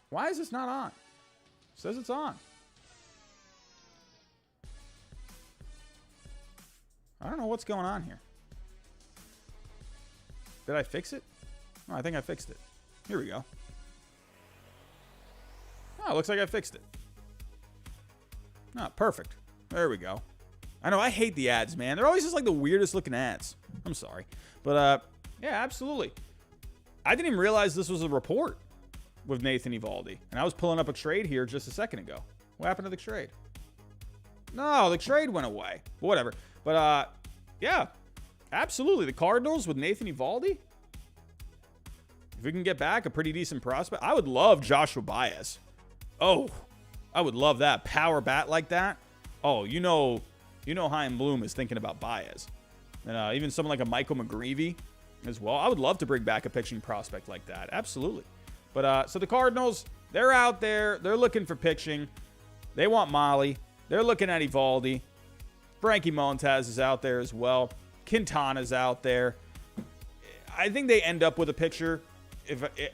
Why is this not on? It says it's on. I don't know what's going on here. Did I fix it? Oh, I think I fixed it. Here we go. Oh, it looks like I fixed it. Oh, perfect. There we go. I know, I hate the ads, man. They're always just like the weirdest looking ads. I'm sorry. But, yeah, absolutely. I didn't even realize this was a report with Nathan Evaldi. And I was pulling up a trade here just a second ago. What happened to the trade? No, the trade went away. Whatever. But, yeah, absolutely. The Cardinals with Nathan Evaldi. If we can get back a pretty decent prospect, I would love Joshua Baez. Oh, I would love that. Power bat like that. Oh, you know Chaim Bloom is thinking about Baez. And even someone like a Michael McGreevy as well. I would love to bring back a pitching prospect like that. Absolutely. But, so the Cardinals, they're out there. They're looking for pitching. They want Mahle. They're looking at Evaldi. Frankie Montas is out there as well. Quintana's out there. I think they end up with a pitcher.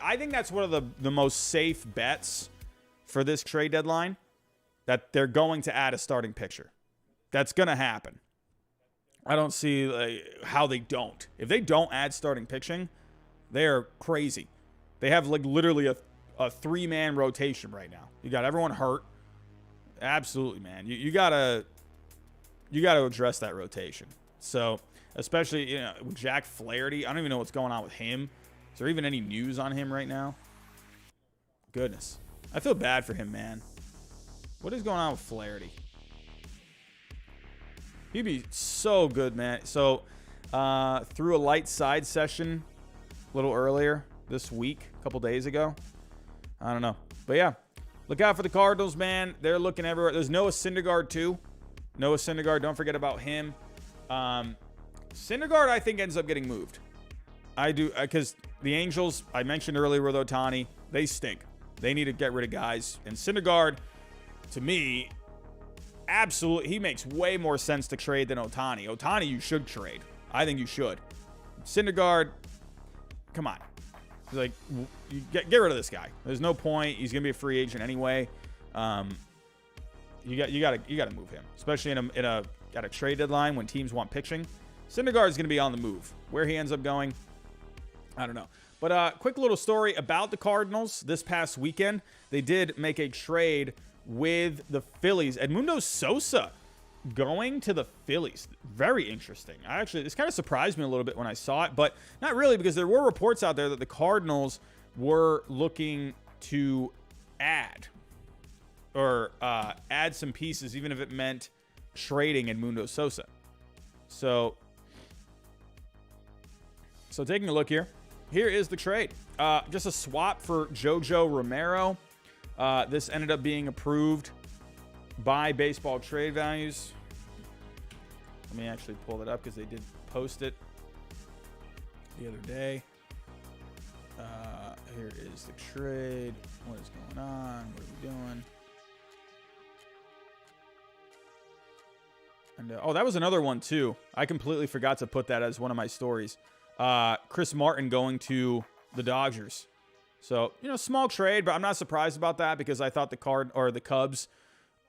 I think that's one of the most safe bets for this trade deadline, that they're going to add a starting pitcher. That's going to happen. I don't see how they don't. If they don't add starting pitching, they're crazy. They have literally a three-man rotation right now. You got everyone hurt. Absolutely, man. You gotta address that rotation. So especially with Jack Flaherty. I don't even know what's going on with him. Is there even any news on him right now? Goodness. I feel bad for him, man. What is going on with Flaherty? He'd be so good, man. So, through a light side session a little earlier this week, a couple days ago. I don't know. But, yeah. Look out for the Cardinals, man. They're looking everywhere. There's Noah Syndergaard, too. Noah Syndergaard, don't forget about him. Syndergaard, I think, ends up getting moved. I do, because the Angels, I mentioned earlier with Ohtani, they stink. They need to get rid of guys. And Syndergaard, to me, absolutely, he makes way more sense to trade than Ohtani. Ohtani, you should trade. I think you should. Syndergaard, come on. He's like, you get rid of this guy. There's no point. He's gonna be a free agent anyway. You gotta move him, especially at a trade deadline when teams want pitching. Syndergaard is gonna be on the move. Where he ends up going, I don't know. But quick little story about the Cardinals. This past weekend, they did make a trade with the Phillies. Edmundo Sosa going to the Phillies. Very interesting. This kind of surprised me a little bit when I saw it, but not really, because there were reports out there that the Cardinals were looking to add some pieces, even if it meant trading Edmundo Sosa. So taking a look here. Here is the trade. Just a swap for JoJo Romero. This ended up being approved by Baseball Trade Values. Let me actually pull it up because they did post it the other day. Here is the trade. What is going on? What are we doing? And oh, that was another one too. I completely forgot to put that as one of my stories. Chris Martin going to the Dodgers. So, small trade, but I'm not surprised about that because I thought the Cubs,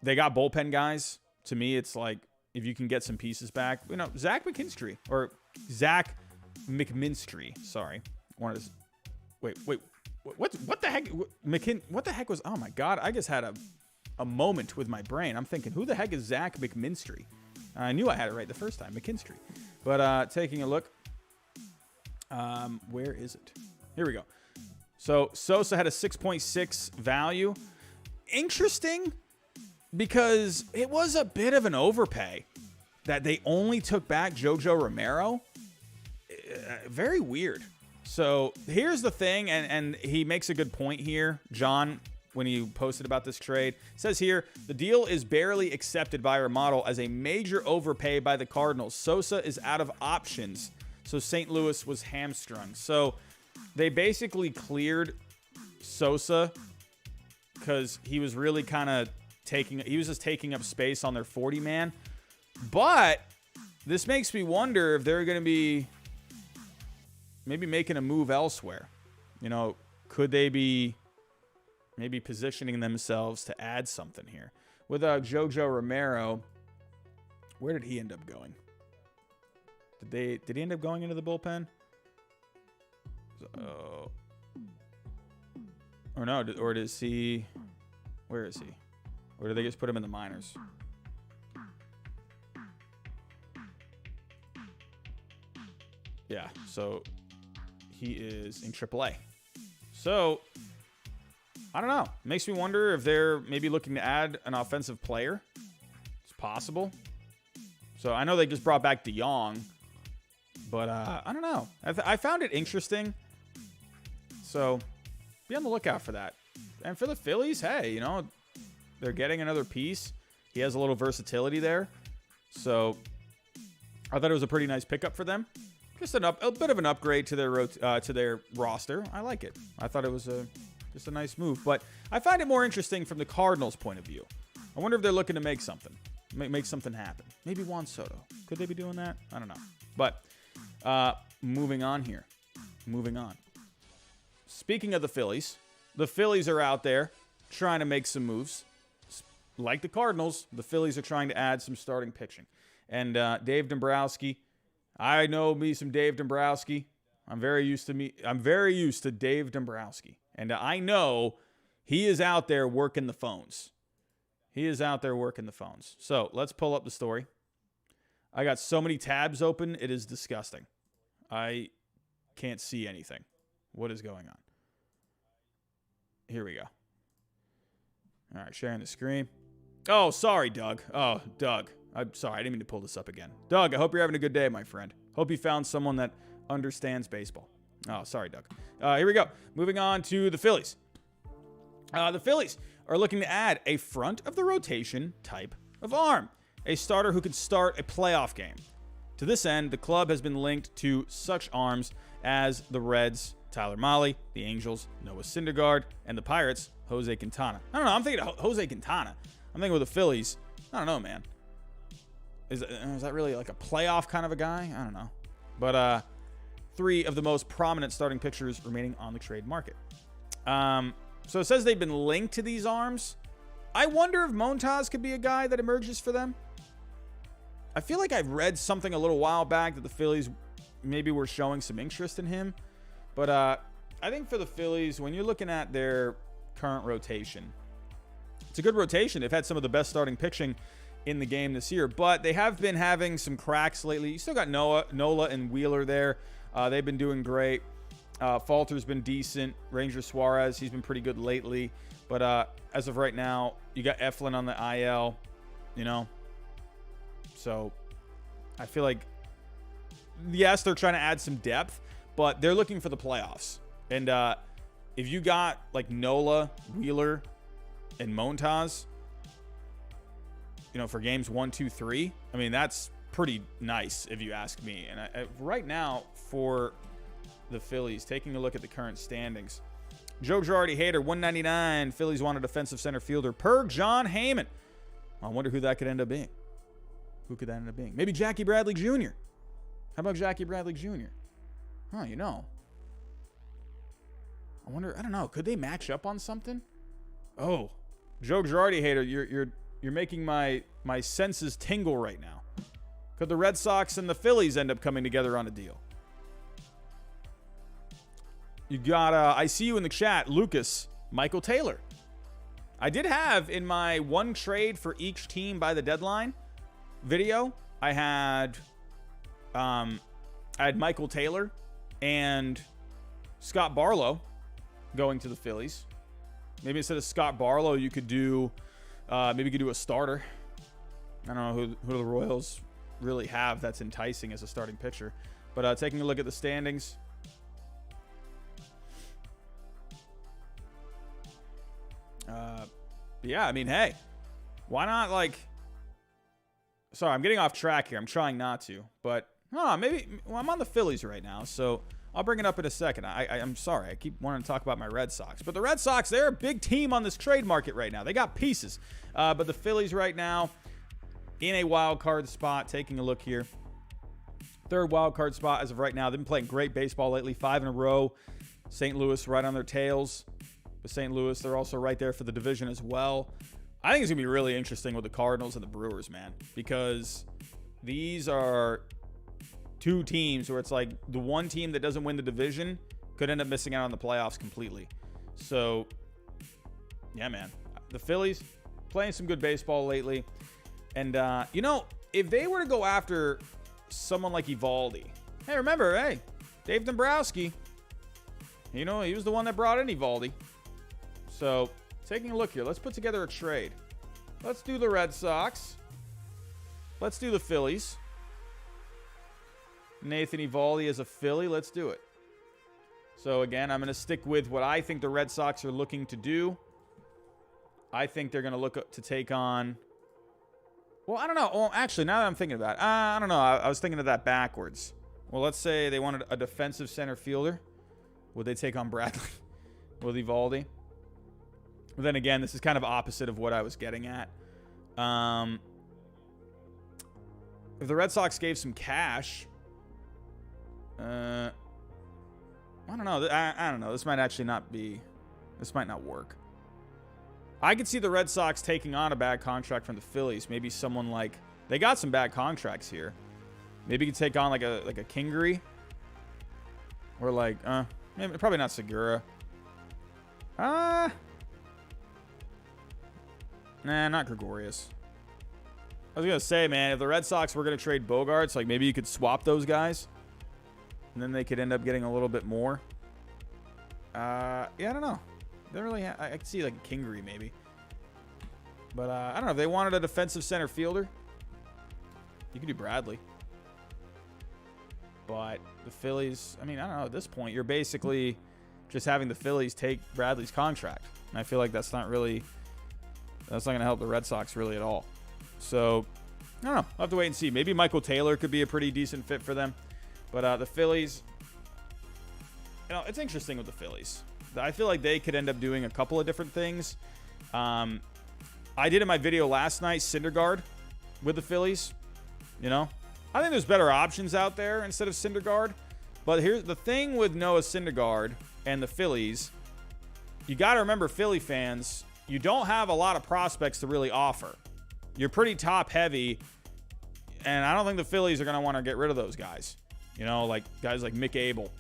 they got bullpen guys. To me, it's like, if you can get some pieces back, Zach McKinstry. Sorry. What the heck? What the heck was, oh my God, I just had a moment with my brain. I'm thinking, who the heck is Zach McMinstry? I knew I had it right the first time, McKinstry. But taking a look, where is it? Here we go. So Sosa had a 6.6 value. Interesting, because it was a bit of an overpay that they only took back JoJo Romero. Very weird. So here's the thing, and he makes a good point here, John, when he posted about this trade. It says here, the deal is barely accepted by our model as a major overpay by the Cardinals. Sosa is out of options, so St. Louis was hamstrung. So they basically cleared Sosa because he was really kind of just taking up space on their 40-man. But this makes me wonder if they're going to be maybe making a move elsewhere. Could they be maybe positioning themselves to add something here? With JoJo Romero, where did he end up going? Did he end up going into the bullpen? Or no, or does he, where is he? Or did they just put him in the minors? Yeah, so he is in AAA. So, I don't know. Makes me wonder if they're maybe looking to add an offensive player. It's possible. So, I know they just brought back DeYoung. But, I don't know. I found it interesting. So, be on the lookout for that. And for the Phillies, hey, they're getting another piece. He has a little versatility there. So, I thought it was a pretty nice pickup for them. Just a bit of an upgrade to their roster. I like it. I thought it was just a nice move. But I find it more interesting from the Cardinals' point of view. I wonder if they're looking to make something happen. Maybe Juan Soto. Could they be doing that? I don't know. But moving on here. Moving on. Speaking of the Phillies are out there trying to make some moves. Like the Cardinals, the Phillies are trying to add some starting pitching. And Dave Dombrowski, I know me some Dave Dombrowski. I'm very used to Dave Dombrowski. And I know he is out there working the phones. So let's pull up the story. I got so many tabs open, it is disgusting. I can't see anything. What is going on? Here we go. All right, sharing the screen. Oh, sorry, Doug. Oh, Doug. I'm sorry. I didn't mean to pull this up again. Doug, I hope you're having a good day, my friend. Hope you found someone that understands baseball. Oh, sorry, Doug. Here we go. Moving on to the Phillies. The Phillies are looking to add a front of the rotation type of arm, a starter who could start a playoff game. To this end, the club has been linked to such arms as the Reds, Tyler Mahle, the Angels, Noah Syndergaard, and the Pirates, Jose Quintana. I don't know. I'm thinking of Jose Quintana. I'm thinking with the Phillies. I don't know, man. Is that really like a playoff kind of a guy? I don't know. But 3 of the most prominent starting pitchers remaining on the trade market. So it says they've been linked to these arms. I wonder if Montas could be a guy that emerges for them. I feel like I've read something a little while back that the Phillies maybe were showing some interest in him. But I think for the Phillies, when you're looking at their current rotation, it's a good rotation. They've had some of the best starting pitching in the game this year, but they have been having some cracks lately. You still got Nola and Wheeler there. They've been doing great. Falter's been decent. Ranger Suarez, he's been pretty good lately. But as of right now, you got Eflin on the IL, you know. So I feel like, yes, they're trying to add some depth, but they're looking for the playoffs. And if you got like Nola, Wheeler, and Montas, you know, for games 1, 2, 3, I mean, that's pretty nice if you ask me. And right now for the Phillies, taking a look at the current standings, Joe Girardi Hater, 199. Phillies want a defensive center fielder per John Heyman. I wonder who that could end up being. Who could that end up being? Maybe Jackie Bradley Jr. How about Jackie Bradley Jr.? Huh, you know. I wonder, I don't know, could they match up on something? Oh, Joe Girardi Hater, you're making my senses tingle right now. Could the Red Sox and the Phillies end up coming together on a deal? You got, I see you in the chat, Lucas, Michael Taylor. I did have in my one trade for each team by the deadline video, I had Michael Taylor and Scott Barlow going to the Phillies. Maybe instead of Scott Barlow, you could do, maybe you could do a starter. I don't know who the Royals really have that's enticing as a starting pitcher. But taking a look at the standings, yeah, I mean, hey, why not, like, sorry, I'm getting off track here. I'm trying not to, but maybe, well, I'm on the Phillies right now, so I'll bring it up in a second. I'm sorry. I keep wanting to talk about my Red Sox, but the Red Sox, they're a big team on this trade market right now. They got pieces, but the Phillies right now in a wild card spot. Taking a look here, 3rd wild card spot as of right now. They've been playing great baseball lately, 5 in a row. St. Louis right on their tails. But St. Louis, they're also right there for the division as well. I think it's going to be really interesting with the Cardinals and the Brewers, man, because these are 2 teams where it's like the one team that doesn't win the division could end up missing out on the playoffs completely. So, yeah, man. The Phillies playing some good baseball lately. And, you know, if they were to go after someone like Evaldi, hey, remember, hey, Dave Dombrowski, you know, he was the one that brought in Evaldi. So, taking a look here, let's put together a trade. Let's do the Red Sox. Let's do the Phillies. Nathan Evaldi as a Philly. Let's do it. So, again, I'm going to stick with what I think the Red Sox are looking to do. I think they're going to look to take on... Well, I don't know. Well, actually, now that I'm thinking about it, I don't know. I was thinking of that backwards. Well, let's say they wanted a defensive center fielder. Would they take on Bradley with Evaldi? But then again, this is kind of opposite of what I was getting at. If the Red Sox gave some cash, I don't know. I don't know. This might actually not be. This might not work. I could see the Red Sox taking on a bad contract from the Phillies. Maybe someone like, they got some bad contracts here. Maybe you could take on like a Kingery, or like maybe probably not Segura. Nah, not Gregorius. I was going to say, man, if the Red Sox were going to trade Bogarts, like maybe you could swap those guys. And then they could end up getting a little bit more. Yeah, I don't know. They don't really I could see like a Kingery maybe. But I don't know. If they wanted a defensive center fielder, you could do Bradley. But the Phillies, I mean, I don't know. At this point, you're basically just having the Phillies take Bradley's contract. And I feel like that's not going to help the Red Sox really at all. So, I don't know. I'll have to wait and see. Maybe Michael Taylor could be a pretty decent fit for them. But the Phillies, you know, it's interesting with the Phillies. I feel like they could end up doing a couple of different things. I did in my video last night, Syndergaard with the Phillies. You know, I think there's better options out there instead of Syndergaard. But here's the thing with Noah Syndergaard and the Phillies. You got to remember, Philly fans, you don't have a lot of prospects to really offer. You're pretty top heavy. And I don't think the Phillies are going to want to get rid of those guys. You know, like guys like Mick Abel.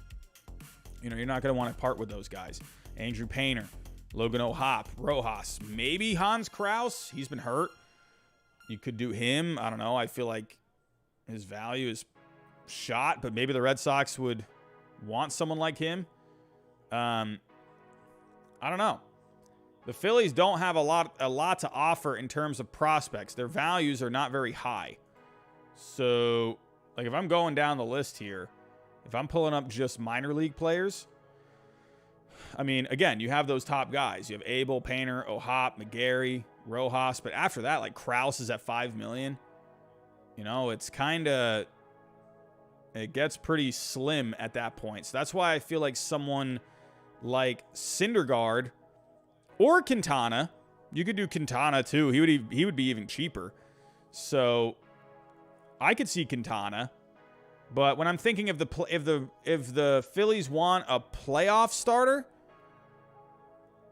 You know, you're not going to want to part with those guys. Andrew Painter, Logan O'Hoppe, Rojas, maybe Hans Kraus. He's been hurt. You could do him. I don't know. I feel like his value is shot, but maybe the Red Sox would want someone like him. I don't know. The Phillies don't have a lot to offer in terms of prospects. Their values are not very high. So, like, if I'm going down the list here, if I'm pulling up just minor league players, I mean, again, you have those top guys. You have Abel, Painter, O'Hoppe, McGarry, Rojas. But after that, like, Kraus is at $5 million. You know, it's kind of, it gets pretty slim at that point. So that's why I feel like someone like Syndergaard or Quintana, you could do Quintana too. He would be even cheaper. So I could see Quintana, but when I'm thinking of if the Phillies want a playoff starter,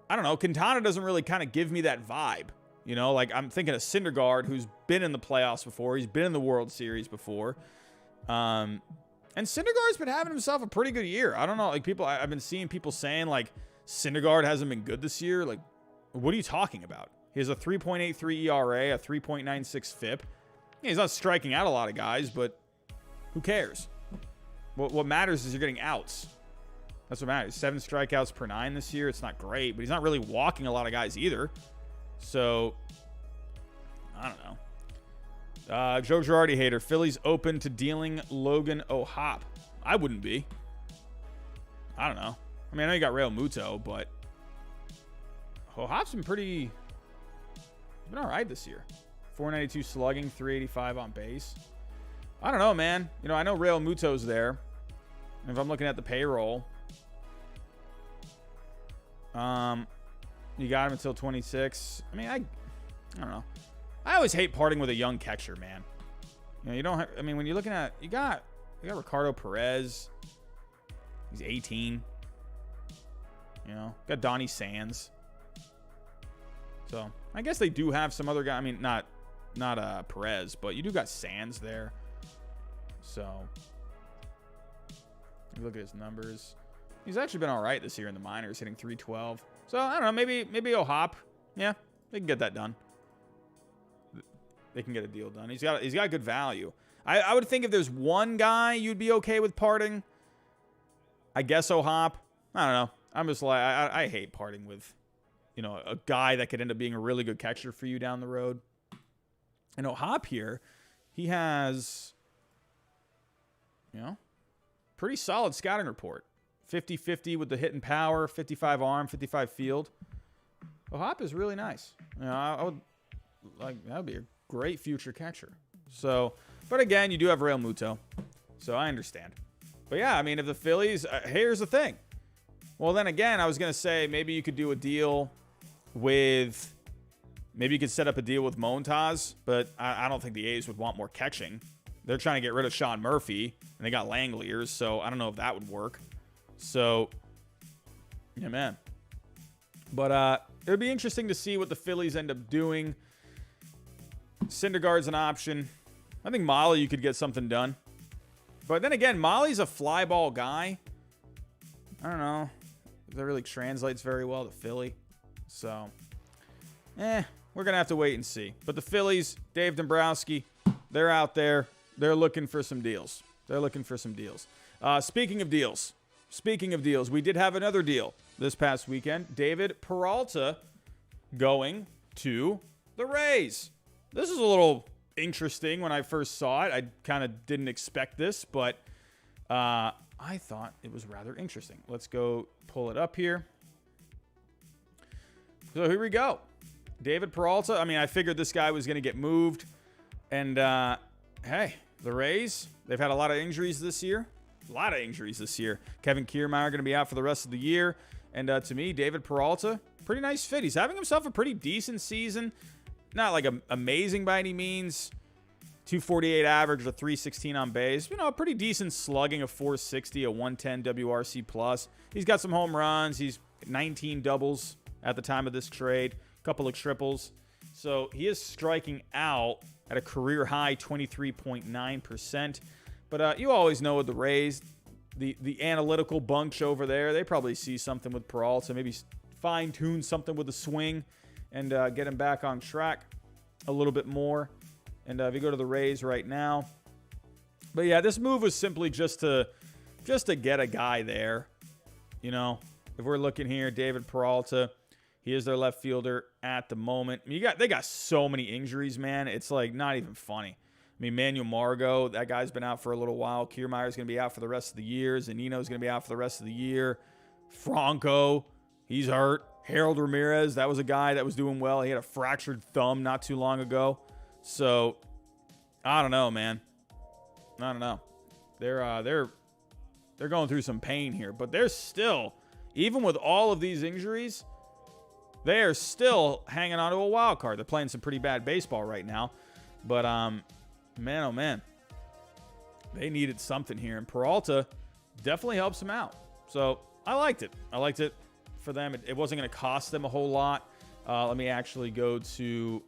I don't know. Quintana doesn't really kind of give me that vibe. You know, like I'm thinking of Syndergaard, who's been in the playoffs before. He's been in the World Series before. And Syndergaard's been having himself a pretty good year. I don't know. Like I've been seeing people saying like Syndergaard hasn't been good this year. Like, what are you talking about? He has a 3.83 ERA, a 3.96 FIP. Yeah, he's not striking out a lot of guys, but who cares? What matters is you're getting outs. That's what matters. 7 strikeouts per 9 this year. It's not great, but he's not really walking a lot of guys either. So, I don't know. Joe Girardi hater. Phillies open to dealing Logan O'Hoppe. I wouldn't be. I don't know. I mean, I know you got Real Muto, but O'Hoppe's been he's been all right this year. 492 slugging, 385 on base. I don't know, man. You know, I know Real Muto's there. And if I'm looking at the payroll, you got him until 26. I mean, I don't know. I always hate parting with a young catcher, man. You know, you don't have, I mean, when you're looking at, you got Ricardo Perez. He's 18. You know, got Donnie Sands. So, I guess they do have some other guy. I mean, not Perez, but you do got Sands there. So, look at his numbers. He's actually been all right this year in the minors, hitting 312. So, I don't know, maybe O'Hoppe. Yeah, they can get that done. They can get a deal done. He's got good value. I would think if there's one guy you'd be okay with parting, I guess O'Hoppe. I don't know. I'm just like, I hate parting with, you know, a guy that could end up being a really good catcher for you down the road. And O'Hoppe here, he has, you know, pretty solid scouting report. 50-50 with the hit and power, 55 arm, 55 field. O'Hoppe is really nice. You know, I would like, that would be a great future catcher. So, but again, you do have Real Muto. So I understand. But yeah, I mean, if the Phillies, here's the thing. Well, then again, I was going to say maybe you could do a deal with, maybe you could set up a deal with Montas, but I don't think the A's would want more catching. They're trying to get rid of Sean Murphy, and they got Langeliers, so I don't know if that would work. So, yeah, man. But it would be interesting to see what the Phillies end up doing. Syndergaard's an option. I think Molly, you could get something done. But then again, Molly's a fly ball guy. I don't know if that really translates very well to Philly. So, we're going to have to wait and see. But the Phillies, Dave Dombrowski, they're out there. They're looking for some deals. Speaking of deals, we did have another deal this past weekend. David Peralta going to the Rays. This is a little interesting when I first saw it. I kind of didn't expect this, but I thought it was rather interesting. Let's go pull it up here. So here we go. David Peralta. I mean, I figured this guy was going to get moved. And, hey, the Rays, they've had a lot of injuries this year. Kevin Kiermaier going to be out for the rest of the year. And to me, David Peralta, pretty nice fit. He's having himself a pretty decent season. Not like amazing by any means. 248 average, a 316 on base. You know, a pretty decent slugging, a 460, a 110 WRC plus. He's got some home runs. He's 19 doubles at the time of this trade. A couple of triples. So he is striking out at a career high 23.9%. But you always know with the Rays, the analytical bunch over there, they probably see something with Peralta, maybe fine-tune something with the swing and get him back on track a little bit more. And if you go to the Rays right now. But yeah, this move was simply just to get a guy there. You know, if we're looking here, David Peralta, he is their left fielder at the moment. They got so many injuries, man. It's like not even funny. I mean, Manuel Margot, that guy's been out for a little while. Kiermaier's going to be out for the rest of the year. Zanino's going to be out for the rest of the year. Franco, he's hurt. Harold Ramirez, that was a guy that was doing well. He had a fractured thumb not too long ago. So, I don't know, man. I don't know. They're going through some pain here, but they're still, even with all of these injuries, they are still hanging on to a wild card. They're playing some pretty bad baseball right now, but man, oh man, they needed something here, and Peralta definitely helps them out. So I liked it. I liked it for them. It wasn't going to cost them a whole lot. Let me actually go to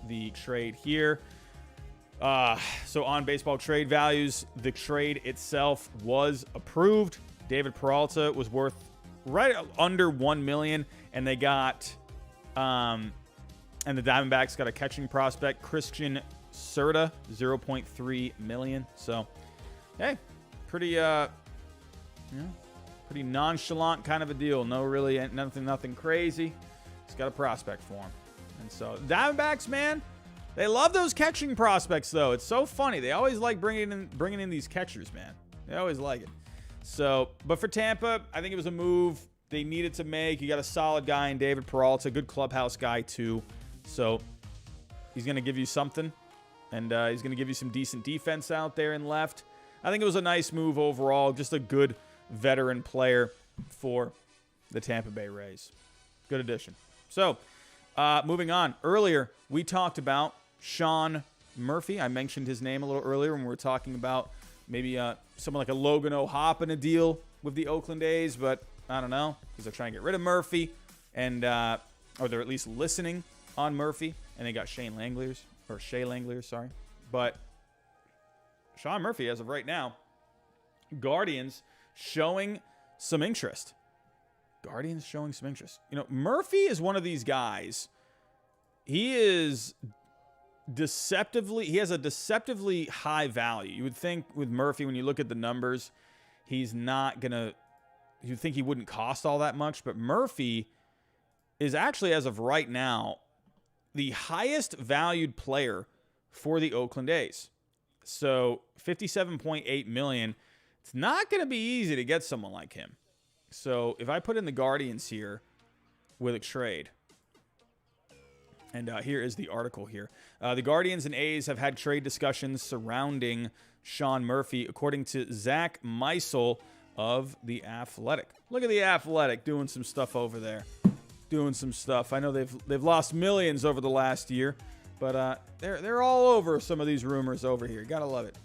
the trade here. So on baseball trade values, the trade itself was approved. David Peralta was worth right under $1 million, and they got, and the Diamondbacks got a catching prospect, Christian Serta, $0.3 million. So, hey, pretty nonchalant kind of a deal. No, really, nothing crazy. Just got a prospect for him. And so, Diamondbacks, man, they love those catching prospects, though. It's so funny. They always like bringing in these catchers, man. They always like it. So, but for Tampa, I think it was a move they needed to make. You got a solid guy in David Peralta, good clubhouse guy, too. So, he's going to give you something. And he's going to give you some decent defense out there in left. I think it was a nice move overall. Just a good veteran player for the Tampa Bay Rays. Good addition. So, moving on. Earlier, we talked about Sean Murphy. I mentioned his name a little earlier when we were talking about maybe someone like a Logan O'Hoppe in a deal with the Oakland A's. But I don't know, because they're trying to get rid of Murphy. And or they're at least listening on Murphy. And they got Shea Langeliers, sorry. But Sean Murphy, as of right now, Guardians showing some interest. You know, Murphy is one of these guys. He has a deceptively high value. You would think with Murphy, when you look at the numbers, you'd think he wouldn't cost all that much. But Murphy is actually, as of right now, the highest valued player for the Oakland A's. So $57.8 million. It's not going to be easy to get someone like him. So if I put in the Guardians here with a trade, and here is the article here. The Guardians and A's have had trade discussions surrounding Sean Murphy, according to Zach Meisel of The Athletic. Look at The Athletic doing some stuff over there. I know they've lost millions over the last year, but they're all over some of these rumors over here. Gotta love it.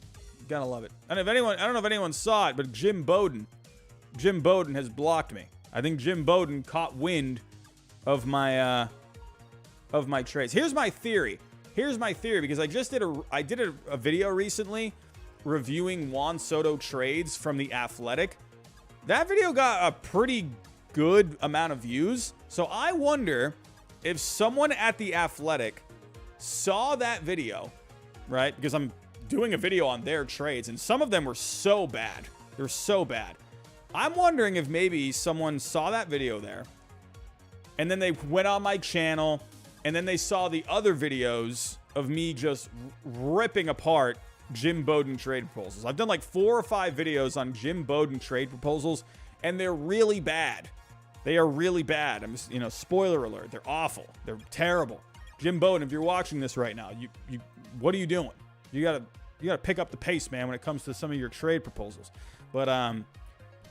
I don't know if anyone saw it, but Jim Bowden has blocked me. I think Jim Bowden caught wind of my trades. Here's my theory because I did a video recently reviewing Juan Soto trades from The Athletic. That video got a pretty good amount of views. So I wonder if someone at The Athletic saw that video, right? Because I'm doing a video on their trades, and some of them were so bad. They're so bad. I'm wondering if maybe someone saw that video there, and then they went on my channel, and then they saw the other videos of me just ripping apart Jim Bowden trade proposals. I've done like 4 or 5 videos on Jim Bowden trade proposals, and they're really bad. They are really bad. I'm just, spoiler alert. They're awful. They're terrible. Jim Bowden, if you're watching this right now, you what are you doing? You gotta pick up the pace, man, when it comes to some of your trade proposals. But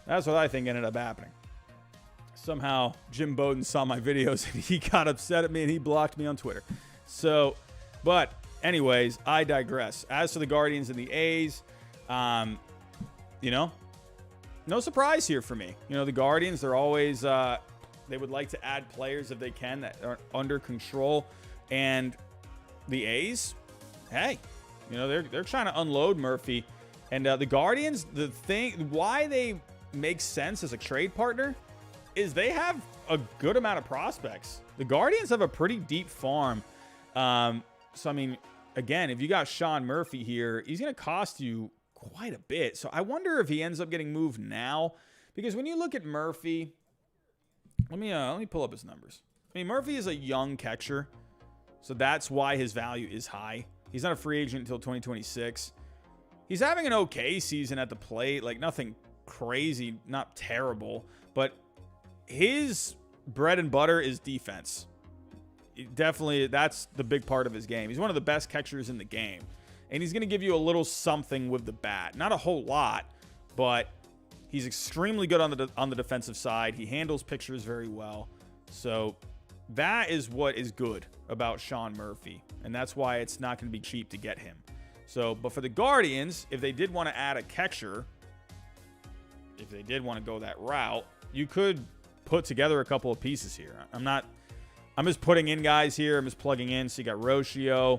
that's what I think ended up happening. Somehow Jim Bowden saw my videos and he got upset at me and he blocked me on Twitter. So, but anyways, I digress. As for the Guardians and the A's, no surprise here for me. The Guardians, they're always, they would like to add players if they can that are under control. And the A's, hey, they're trying to unload Murphy. And the Guardians, why they make sense as a trade partner is they have a good amount of prospects. The Guardians have a pretty deep farm. So, I mean, again, if you got Sean Murphy here, he's going to cost you quite a bit. So I wonder if he ends up getting moved now, because when you look at Murphy, let me pull up his numbers. I mean, Murphy is a young catcher, so that's why his value is high. He's not a free agent until 2026. He's having an okay season at the plate, like nothing crazy, not terrible, but his bread and butter is defense. Definitely, that's the big part of his game. He's one of the best catchers in the game. And he's going to give you a little something with the bat. Not a whole lot, but he's extremely good on the defensive side. He handles pitchers very well. So that is what is good about Sean Murphy. And that's why it's not going to be cheap to get him. So, but for the Guardians, if they did want to add a catcher, if they did want to go that route, you could put together a couple of pieces here. I'm just putting in guys here. I'm just plugging in. So you got Rocio.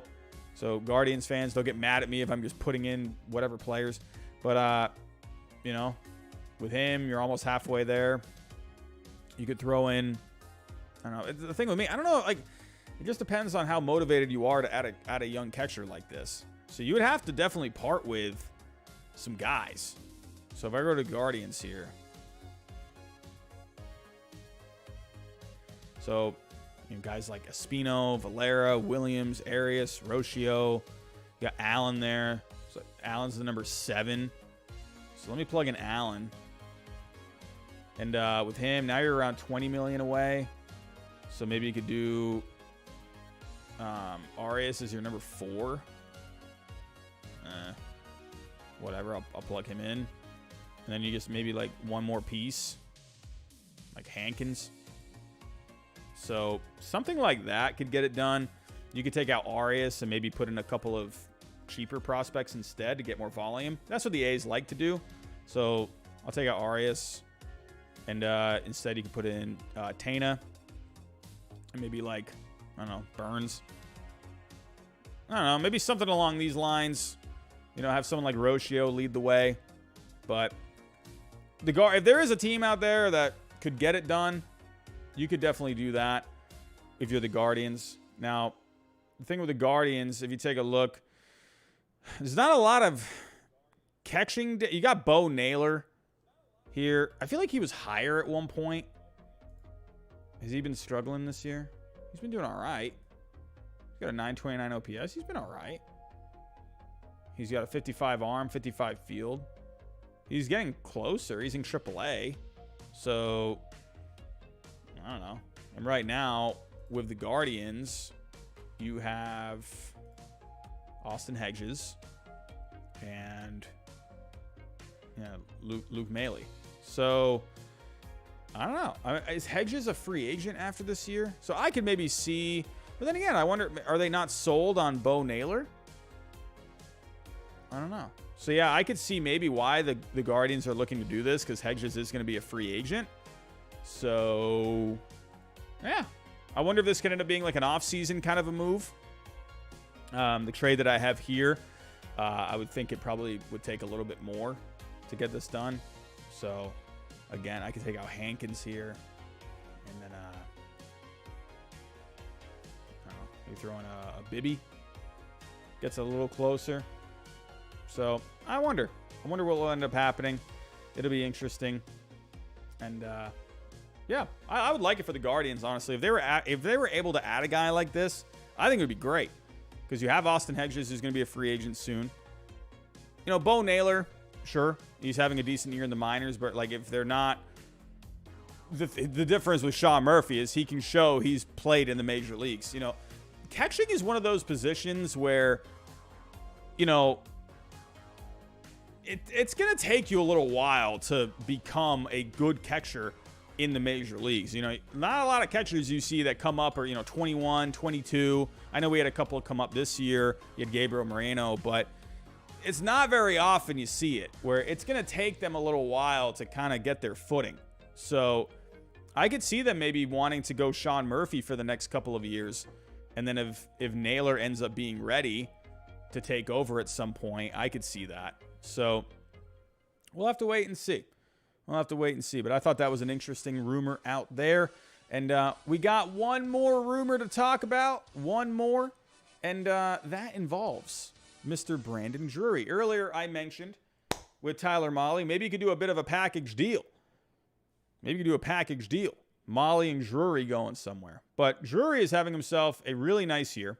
So Guardians fans, don't get mad at me if I'm just putting in whatever players. But, with him, you're almost halfway there. You could throw in, I don't know. The thing with me, I don't know. Like, it just depends on how motivated you are to add a young catcher like this. So you would have to definitely part with some guys. So if I go to Guardians here. So guys like Espino, Valera, Williams, Arias, Rocio. You got Allen there. So Allen's the number 7. So let me plug in Allen. And with him, now you're around 20 million away. So maybe you could do Arias as your number 4. Whatever, I'll plug him in. And then you just maybe like one more piece. Like Hankins. So something like that could get it done. You could take out Arias and maybe put in a couple of cheaper prospects instead to get more volume. That's what the A's like to do. So I'll take out Arias. And instead you can put in Tana. And maybe like, I don't know, Burns. I don't know, maybe something along these lines. Have someone like Rocio lead the way. But if there is a team out there that could get it done, you could definitely do that if you're the Guardians. Now, the thing with the Guardians, if you take a look, there's not a lot of catching. You got Bo Naylor here. I feel like he was higher at one point. Has he been struggling this year? He's been doing all right. He's got a 929 OPS. He's been all right. He's got a 55 arm, 55 field. He's getting closer. He's in AAA. So I don't know. And right now, with the Guardians, you have Austin Hedges and Luke Maile. So I don't know. Is Hedges a free agent after this year? So I could maybe see. But then again, I wonder, are they not sold on Bo Naylor? I don't know. So yeah, I could see maybe why the Guardians are looking to do this, because Hedges is going to be a free agent. So yeah, I wonder if this could end up being like an off-season kind of a move. The trade that I have here, I would think it probably would take a little bit more to get this done. So again, I could take out Hankins here, and then Maybe throw in a Bibby. Gets a little closer. So I wonder what will end up happening. It'll be interesting. And yeah, I would like it for the Guardians, honestly. If they were able to add a guy like this, I think it would be great. Because you have Austin Hedges, who's going to be a free agent soon. You know, Bo Naylor, sure, he's having a decent year in the minors, but like if they're not, the difference with Sean Murphy is he can show he's played in the major leagues. You know, catching is one of those positions where, you know, it's going to take you a little while to become a good catcher in the major leagues. You know, not a lot of catchers you see that come up are, you know, 21, 22. I know we had a couple come up this year. You had Gabriel Moreno, but it's not very often you see it where it's going to take them a little while to kind of get their footing. So I could see them maybe wanting to go Sean Murphy for the next couple of years. And then if Naylor ends up being ready to take over at some point, I could see that. So we'll have to wait and see. But I thought that was an interesting rumor out there. And we got one more rumor to talk about. One more. And that involves Mr. Brandon Drury. Earlier I mentioned with Tyler Mahle, maybe you could do a bit of a package deal. Mahle and Drury going somewhere. But Drury is having himself a really nice year.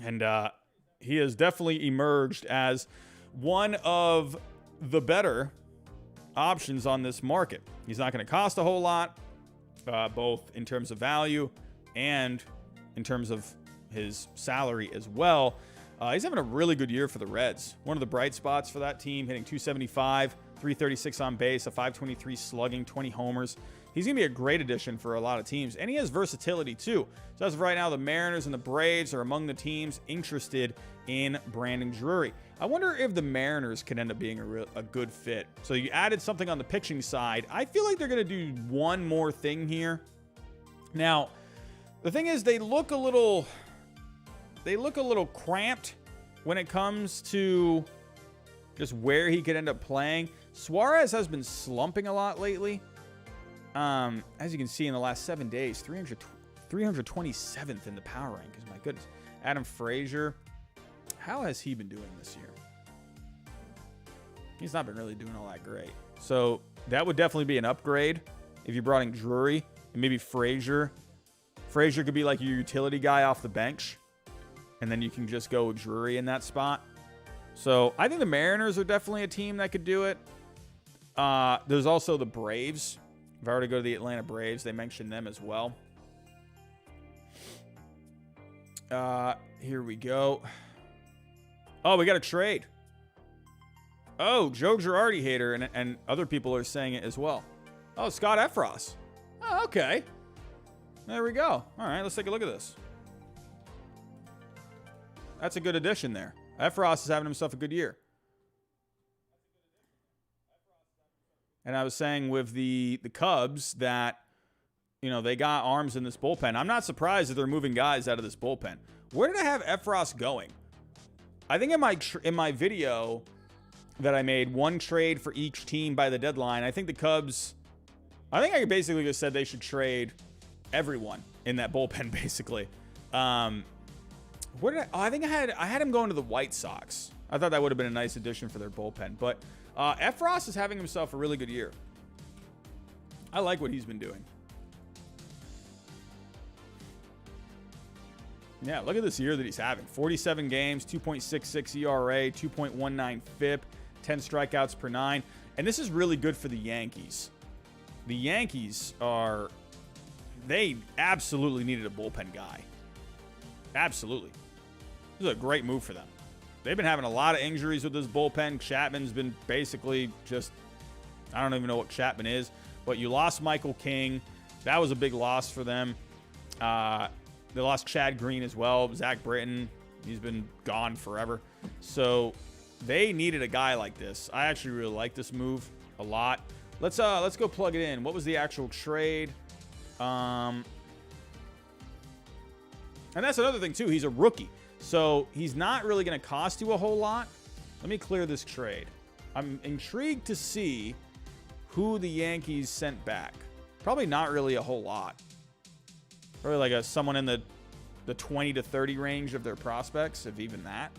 And he has definitely emerged as one of the better options on this market. He's not going to cost a whole lot, both in terms of value and in terms of his salary as well. He's having a really good year for the Reds. One of the bright spots for that team, hitting 275, 336 on base, a 523 slugging, 20 homers. He's going to be a great addition for a lot of teams, and he has versatility too. So as of right now, the Mariners and the Braves are among the teams interested in Brandon Drury. I wonder if the Mariners can end up being a good fit. So you added something on the pitching side. I feel like they're going to do one more thing here. Now, the thing is, they look a little cramped when it comes to just where he could end up playing. Suarez has been slumping a lot lately. As you can see in the last 7 days, 327th in the power rankings. My goodness. Adam Frazier, how has he been doing this year? He's not been really doing all that great. So that would definitely be an upgrade if you brought in Drury and maybe Frazier. Frazier could be like your utility guy off the bench, and then you can just go with Drury in that spot. So I think the Mariners are definitely a team that could do it. There's also the Braves. If I were to go to the Atlanta Braves, they mentioned them as well. Here we go. Oh, we got a trade. Oh, Joe Girardi hater, and other people are saying it as well. Oh, Scott Effross. Oh, okay. There we go. All right, let's take a look at this. That's a good addition there. Effross is having himself a good year. And I was saying with the Cubs that, you know, they got arms in this bullpen. I'm not surprised that they're moving guys out of this bullpen. Where did I have Effross going? I think in my video that I made, one trade for each team by the deadline, I think the Cubs, I basically just said they should trade everyone in that bullpen, basically. Where did I think I had him going to the White Sox. I thought that would have been a nice addition for their bullpen. But Effross is having himself a really good year. I like what he's been doing. Yeah, look at this year that he's having. 47 games, 2.66 ERA, 2.19 FIP, 10 strikeouts per 9. And this is really good for the Yankees. The Yankees they absolutely needed a bullpen guy. Absolutely. This is a great move for them. They've been having a lot of injuries with this bullpen. Chapman's been basically just, I don't even know what Chapman is, but you lost Michael King. That was a big loss for them. They lost Chad Green as well. Zach Britton, he's been gone forever. So they needed a guy like this. I actually really like this move a lot. Let's go plug it in. What was the actual trade? And that's another thing too. He's a rookie. So he's not really going to cost you a whole lot. Let me clear this trade. I'm intrigued to see who the Yankees sent back. Probably not really a whole lot. Probably like someone in the the 20 to 30 range of their prospects, if even that.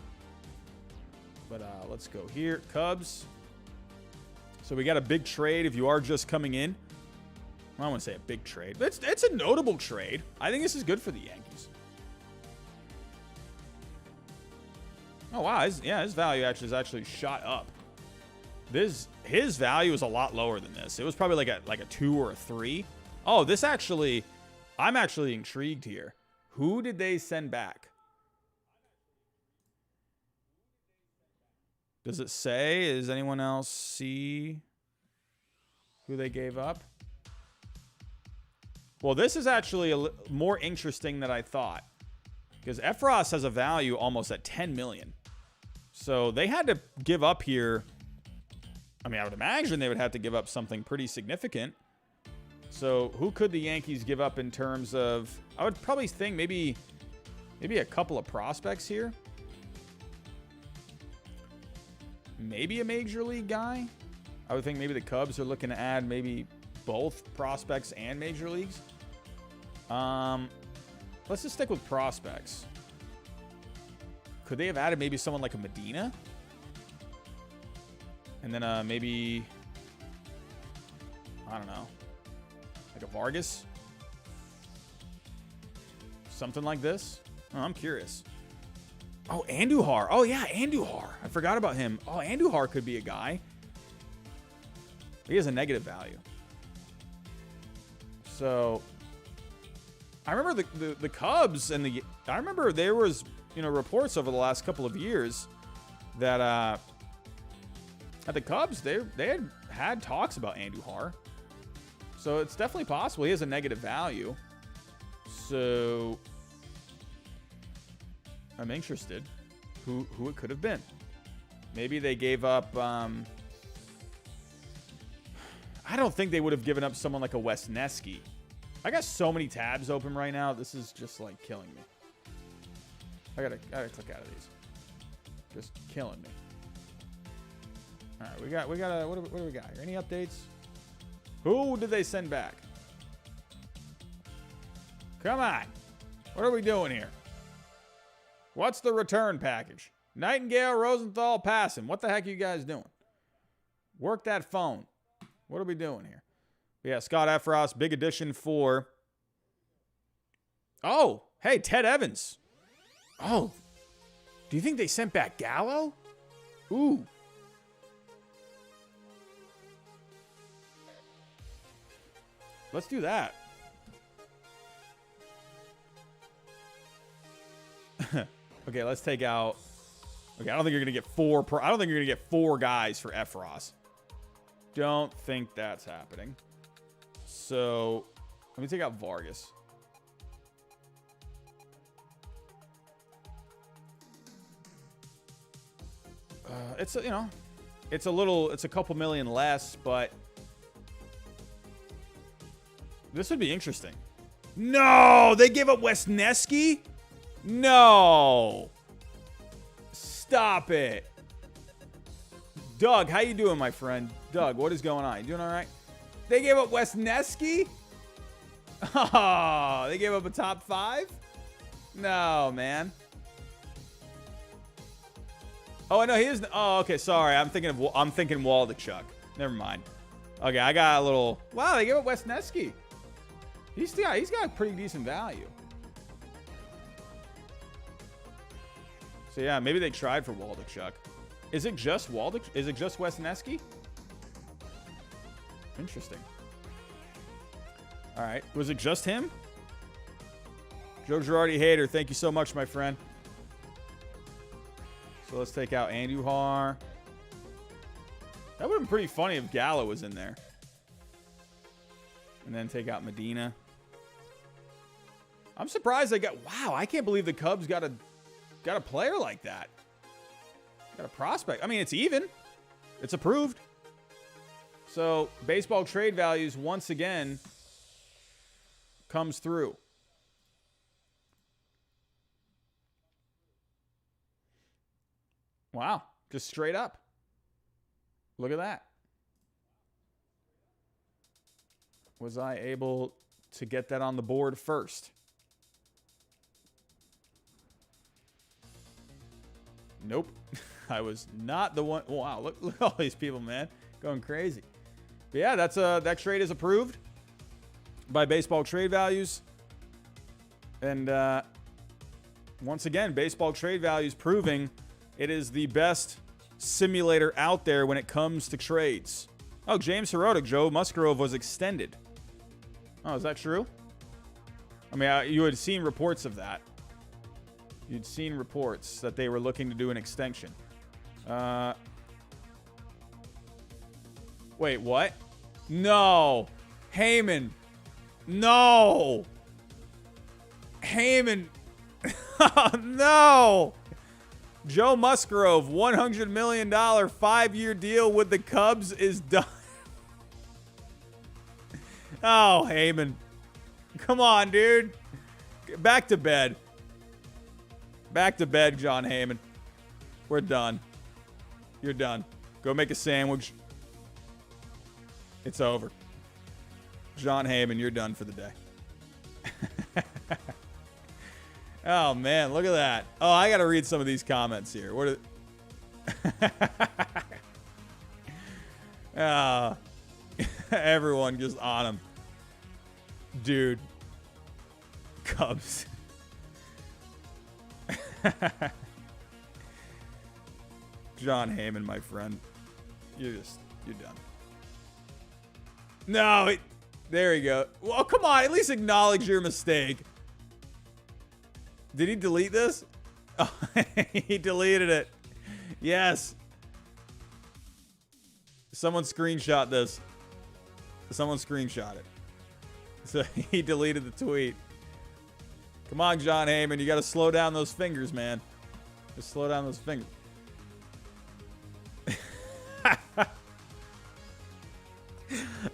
But let's go here. Cubs. So we got a big trade if you are just coming in. Well, I wouldn't say a big trade, but it's a notable trade. I think this is good for the Yankees. Oh, wow. His value is actually shot up. His value is a lot lower than this. It was probably like a 2 or a 3. Oh, this actually, I'm actually intrigued here. Who did they send back? Does it say? Does anyone else see who they gave up? Well, this is actually more interesting than I thought, because Efros has a value almost at $10 million. So they had to give up here. I mean, I would imagine they would have to give up something pretty significant. So who could the Yankees give up in terms of, I would probably think maybe a couple of prospects here. Maybe a major league guy. I would think maybe the Cubs are looking to add maybe both prospects and major leagues. Let's just stick with prospects. Could they have added maybe someone like a Medina? And then maybe, I don't know, like a Vargas? Something like this? Oh, I'm curious. Oh, Andujar. Oh, yeah, Andujar. I forgot about him. Oh, Andujar could be a guy. He has a negative value. So, I remember the Cubs and I remember there was, reports over the last couple of years that at the Cubs, they had talks about Andujar. So it's definitely possible. He has a negative value. So I'm interested who it could have been. Maybe they gave up. I don't think they would have given up someone like a Wesneski. I got so many tabs open right now. This is just like killing me. I gotta click out of these. Just killing me. All right, we got what do we got here? Any updates? Who did they send back? Come on. What are we doing here? What's the return package? Nightingale, Rosenthal, passing. What the heck are you guys doing? Work that phone. What are we doing here? Yeah, Scott Efros, big addition for. Oh, hey, Ted Evans. Oh, do you think they sent back Gallo? Ooh. Let's do that. Okay, let's take out. Okay, I don't think you're gonna get I don't think you're gonna get 4 guys for Efros. Don't think that's happening. So let me take out Vargas. It's it's a couple million less, but this would be interesting. No, they gave up Wesneski? No. Stop it. Doug, how you doing, my friend? Doug, what is going on? You doing all right? They gave up Wesneski? Oh, they gave up a top 5? No, man. Oh, no, he is. Oh, okay, sorry. I'm thinking Waldichuk. Never mind. Okay, I got a little. Wow, they gave up Wesneski. He's got a pretty decent value. So yeah, maybe they tried for Waldichuk. Is it just Waldichuk? Is it just Wesneski? Interesting. All right, was it just him? Joe Girardi hater, thank you so much, my friend. So let's take out Andujar. That would have been pretty funny if Gallo was in there. And then take out Medina. I'm surprised they got. Wow, I can't believe the Cubs got a player like that. Got a prospect. I mean, it's even. It's approved. So baseball trade values once again comes through. Wow, just straight up. Look at that. Was I able to get that on the board first? Nope. I was not the one. Wow, look at all these people, man. Going crazy. But yeah, that trade is approved by Baseball Trade Values. And once again, Baseball Trade Values proving it is the best simulator out there when it comes to trades. Oh, James Hirota, Joe Musgrove was extended. Oh, is that true? I mean, you had seen reports of that. You'd seen reports that they were looking to do an extension. Wait, what? No. Heyman. No. Heyman. No. Joe Musgrove, $100 million 5-year deal with the Cubs is done. Oh, Heyman. Come on, dude. Back to bed. Back to bed, John Heyman. We're done. You're done. Go make a sandwich. It's over. John Heyman, you're done for the day. Oh, man, look at that. Oh, I got to read some of these comments here. What are... everyone just on him. Dude. Cubs. John Heyman, my friend. You're done. No, there you go. Well, come on, at least acknowledge your mistake. Did he delete this? Oh, he deleted it. Yes. Someone screenshot this. Someone screenshot it. So he deleted the tweet. Come on, John Heyman. You got to slow down those fingers, man. Just slow down those fingers.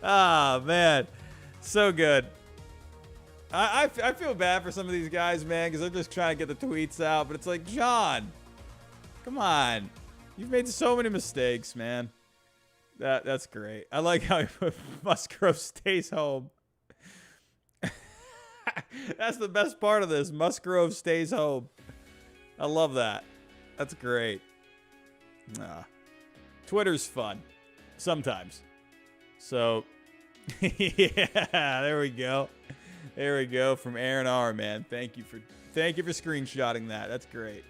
Ah, man. So good. I feel bad for some of these guys, man, because they're just trying to get the tweets out. But it's like, John, come on. You've made so many mistakes, man. That's great. I like how Musgrove stays home. That's the best part of this. Musgrove stays home. I love that. That's great. Twitter's fun. Sometimes. So, yeah, there we go. There we go from Aaron R, man. Thank you for screenshotting that. That's great.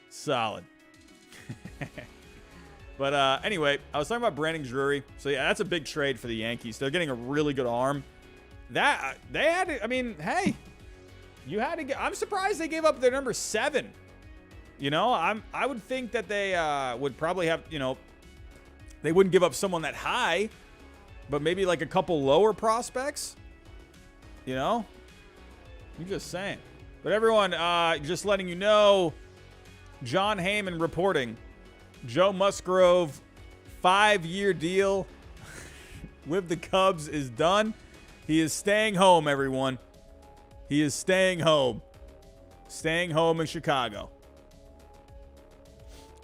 Solid. But anyway, I was talking about Brandon Drury. So yeah, that's a big trade for the Yankees. They're getting a really good arm. That they had to, I mean, hey, you had to get, I'm surprised they gave up their number 7. You know, I would think that they would probably have, you know, they wouldn't give up someone that high, but maybe like a couple lower prospects. You know? I'm just saying. But everyone, just letting you know, John Heyman reporting, Joe Musgrove 5-year deal with the Cubs is done. He is staying home, everyone. He is staying home. Staying home in Chicago.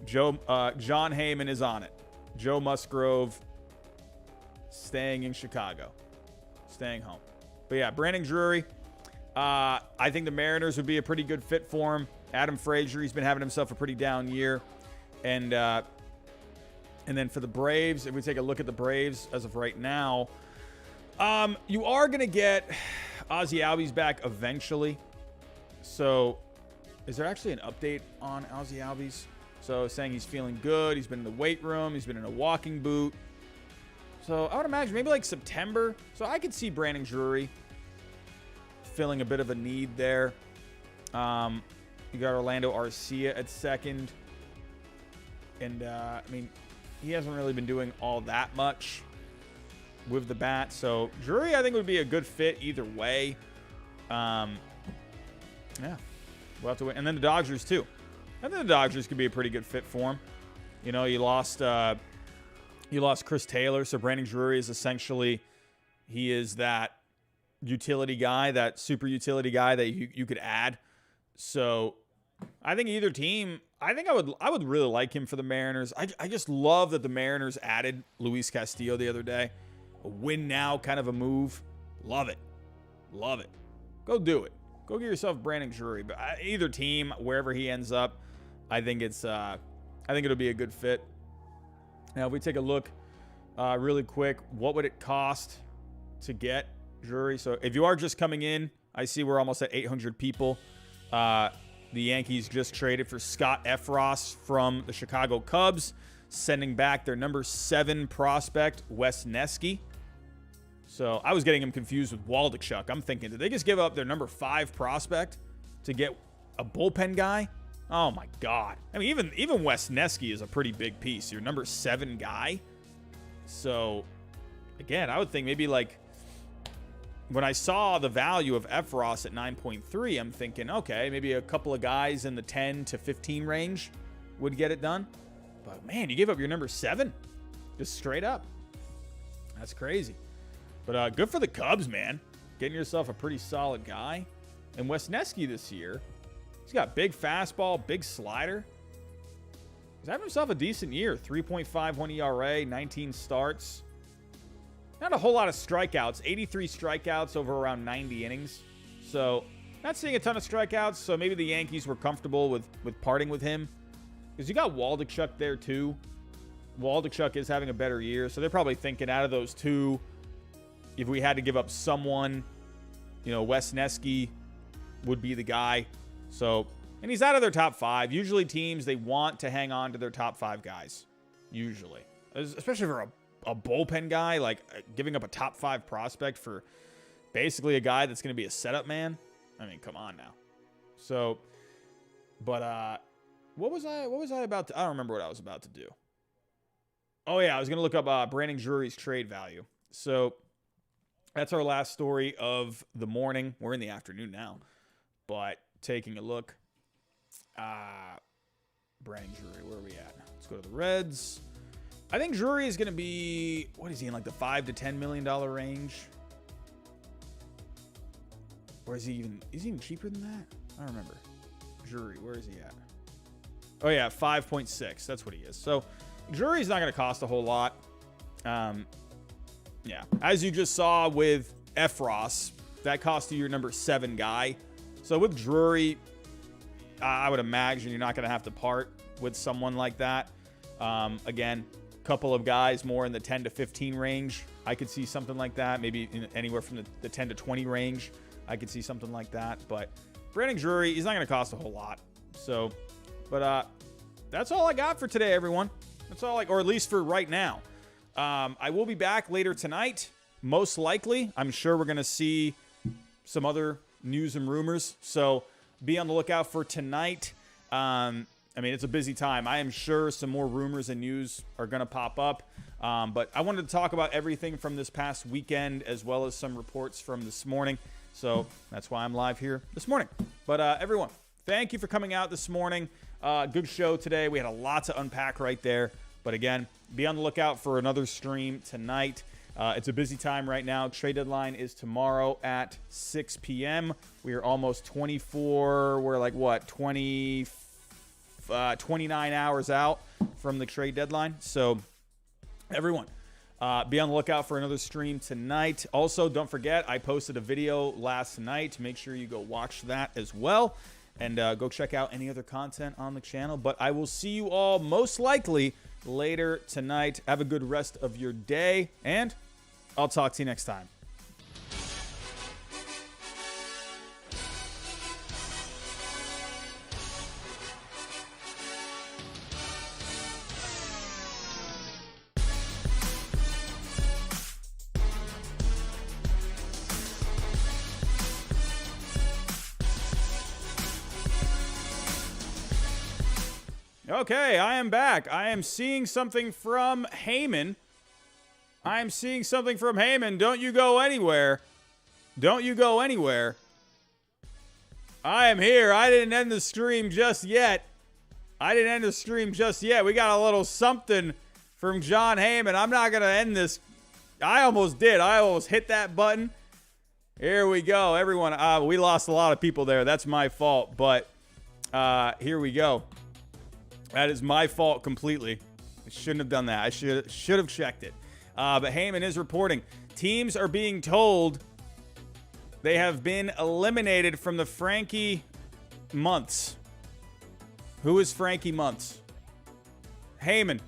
John Heyman is on it. Joe Musgrove staying in Chicago. Staying home. But yeah, Brandon Drury. I think the Mariners would be a pretty good fit for him. Adam Frazier, he's been having himself a pretty down year. And then for the Braves, if we take a look at the Braves as of right now, you are going to get Ozzie Albies back eventually. So is there actually an update on Ozzie Albies? So saying he's feeling good. He's been in the weight room. He's been in a walking boot. So I would imagine maybe like September. So I could see Brandon Drury filling a bit of a need there. You got Orlando Arcia at second. And, I mean, he hasn't really been doing all that much with the bat. So Drury, I think, would be a good fit either way. Yeah. We'll have to wait. And then the Dodgers, too. I think the Dodgers could be a pretty good fit for him. You know, you lost Chris Taylor. So Brandon Drury is essentially, he is that utility guy, that super utility guy that you could add. So I think either team, I think I would really like him for the Mariners. I just love that the Mariners added Luis Castillo the other day. A win now kind of a move. Love it. Love it. Go do it. Go get yourself Brandon Drury. But either team, wherever he ends up, I think it'll be a good fit. Now, if we take a look really quick, what would it cost to get Drury? So if you are just coming in, I see we're almost at 800 people. The Yankees just traded for Scott Efros from the Chicago Cubs, sending back their number 7 prospect, Wes Neski. So I was getting him confused with Waldichuk. I'm thinking, did they just give up their number 5 prospect to get a bullpen guy? Oh my God. I mean, even Wes Neski is a pretty big piece. Your number 7 guy. So again, I would think maybe like when I saw the value of Efros at 9.3, I'm thinking, okay, maybe a couple of guys in the 10 to 15 range would get it done. But man, you gave up your number 7 just straight up. That's crazy. But good for the Cubs, man. Getting yourself a pretty solid guy. And Wes Neski this year, he's got big fastball, big slider. He's having himself a decent year. 3.51 ERA, 19 starts. Not a whole lot of strikeouts. 83 strikeouts over around 90 innings. So, not seeing a ton of strikeouts. So, maybe the Yankees were comfortable with parting with him. Because you got Waldichuk there, too. Waldichuk is having a better year. So, they're probably thinking out of those two, if we had to give up someone, Wes Neski would be the guy. So, and he's out of their top 5. Usually teams, they want to hang on to their top 5 guys. Usually. Especially for a bullpen guy, like giving up a top 5 prospect for basically a guy that's going to be a setup man. I mean, come on now. So, but what was I about to, I don't remember what I was about to do. Oh yeah, I was going to look up Brandon Drury's trade value. So, that's our last story of the morning. We're in the afternoon now. But taking a look, Brandon Drury, where are we at? Let's go to the Reds. I think Drury is going to be, what is he, in like the $5 to $10 million range? Or is he even cheaper than that? I don't remember. Drury, where is he at? Oh yeah, 5.6. That's what he is. So Drury's not going to cost a whole lot. Yeah, as you just saw with Efros, that cost you your number 7 guy. So with Drury, I would imagine you're not going to have to part with someone like that. Again, a couple of guys more in the 10 to 15 range. I could see something like that. Maybe anywhere from the 10 to 20 range. I could see something like that. But Brandon Drury, he's not going to cost a whole lot. So, but that's all I got for today, everyone. That's all, or at least for right now. I will be back later tonight. Most likely, I'm sure we're going to see some other news and rumors. So be on the lookout for tonight. I mean, it's a busy time. I am sure some more rumors and news are going to pop up. But I wanted to talk about everything from this past weekend as well as some reports from this morning. So that's why I'm live here this morning. But everyone, thank you for coming out this morning. Good show today. We had a lot to unpack right there. But again, be on the lookout for another stream tonight. It's a busy time right now. Trade deadline is tomorrow at 6 p.m. We are almost 24. We're like, what, 29 hours out from the trade deadline. So, everyone, be on the lookout for another stream tonight. Also, don't forget, I posted a video last night. Make sure you go watch that as well. And go check out any other content on the channel. But I will see you all most likely later tonight. Have a good rest of your day. And I'll talk to you next time. Okay, I am back. I am seeing something from Heyman. Don't you go anywhere. Don't you go anywhere. I am here. I didn't end the stream just yet. We got a little something from John Heyman. I'm not going to end this. I almost did. I almost hit that button. Here we go, everyone. We lost a lot of people there. That's my fault. But here we go. That is my fault completely. I shouldn't have done that. I should have checked it. But Heyman is reporting. Teams are being told they have been eliminated from the Frankie months. Who is Frankie Months? Heyman,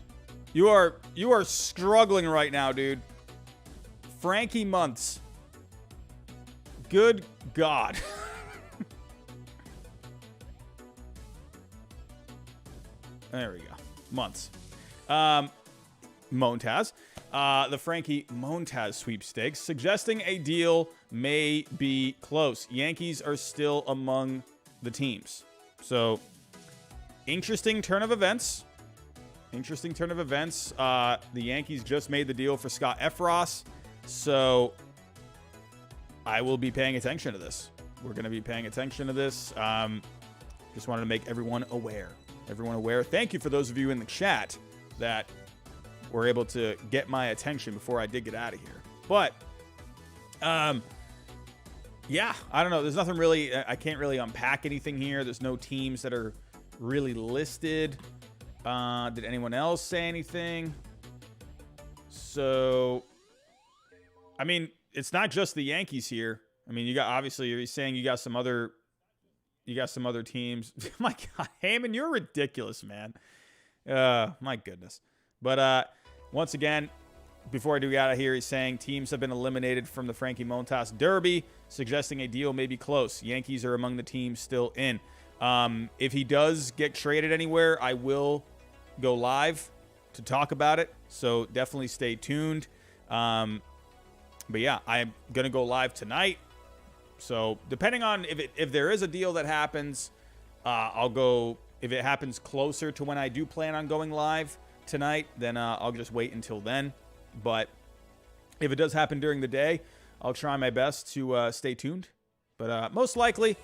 you are struggling right now, dude. Frankie Months. Good God. There we go. Months. Montaz. The Frankie Montaz sweepstakes, suggesting a deal may be close. Yankees are still among the teams. So, interesting turn of events. Interesting turn of events. The Yankees just made the deal for Scott Efros. So, I will be paying attention to this. We're going to be paying attention to this. Just wanted to make everyone aware. Thank you for those of you in the chat that were able to get my attention before I did get out of here. But, yeah, I don't know. There's nothing really, I can't really unpack anything here. There's no teams that are really listed. Did anyone else say anything? So, I mean, it's not just the Yankees here. I mean, you got, obviously, you're saying you got some other teams. My God, Heyman, you're ridiculous, man. My goodness. But, once again, before I do get out of here, he's saying teams have been eliminated from the Frankie Montas Derby, suggesting a deal may be close. Yankees are among the teams still in. If he does get traded anywhere, I will go live to talk about it. So definitely stay tuned. But yeah, I'm going to go live tonight. So depending on if there is a deal that happens, I'll go. If it happens closer to when I do plan on going live tonight, then I'll just wait until then. But if it does happen during the day, I'll try my best to stay tuned. But most likely,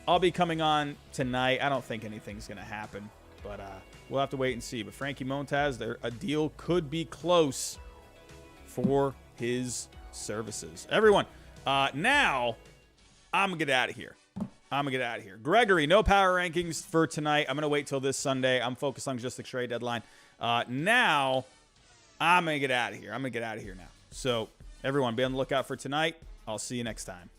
I'll be coming on tonight. I don't think anything's going to happen, but we'll have to wait and see. But Frankie Montas, a deal could be close for his services. Everyone, now I'm going to get out of here. Gregory, no power rankings for tonight. I'm going to wait till this Sunday. I'm focused on just the trade deadline. Now, I'm going to get out of here. now. So, everyone, be on the lookout for tonight. I'll see you next time.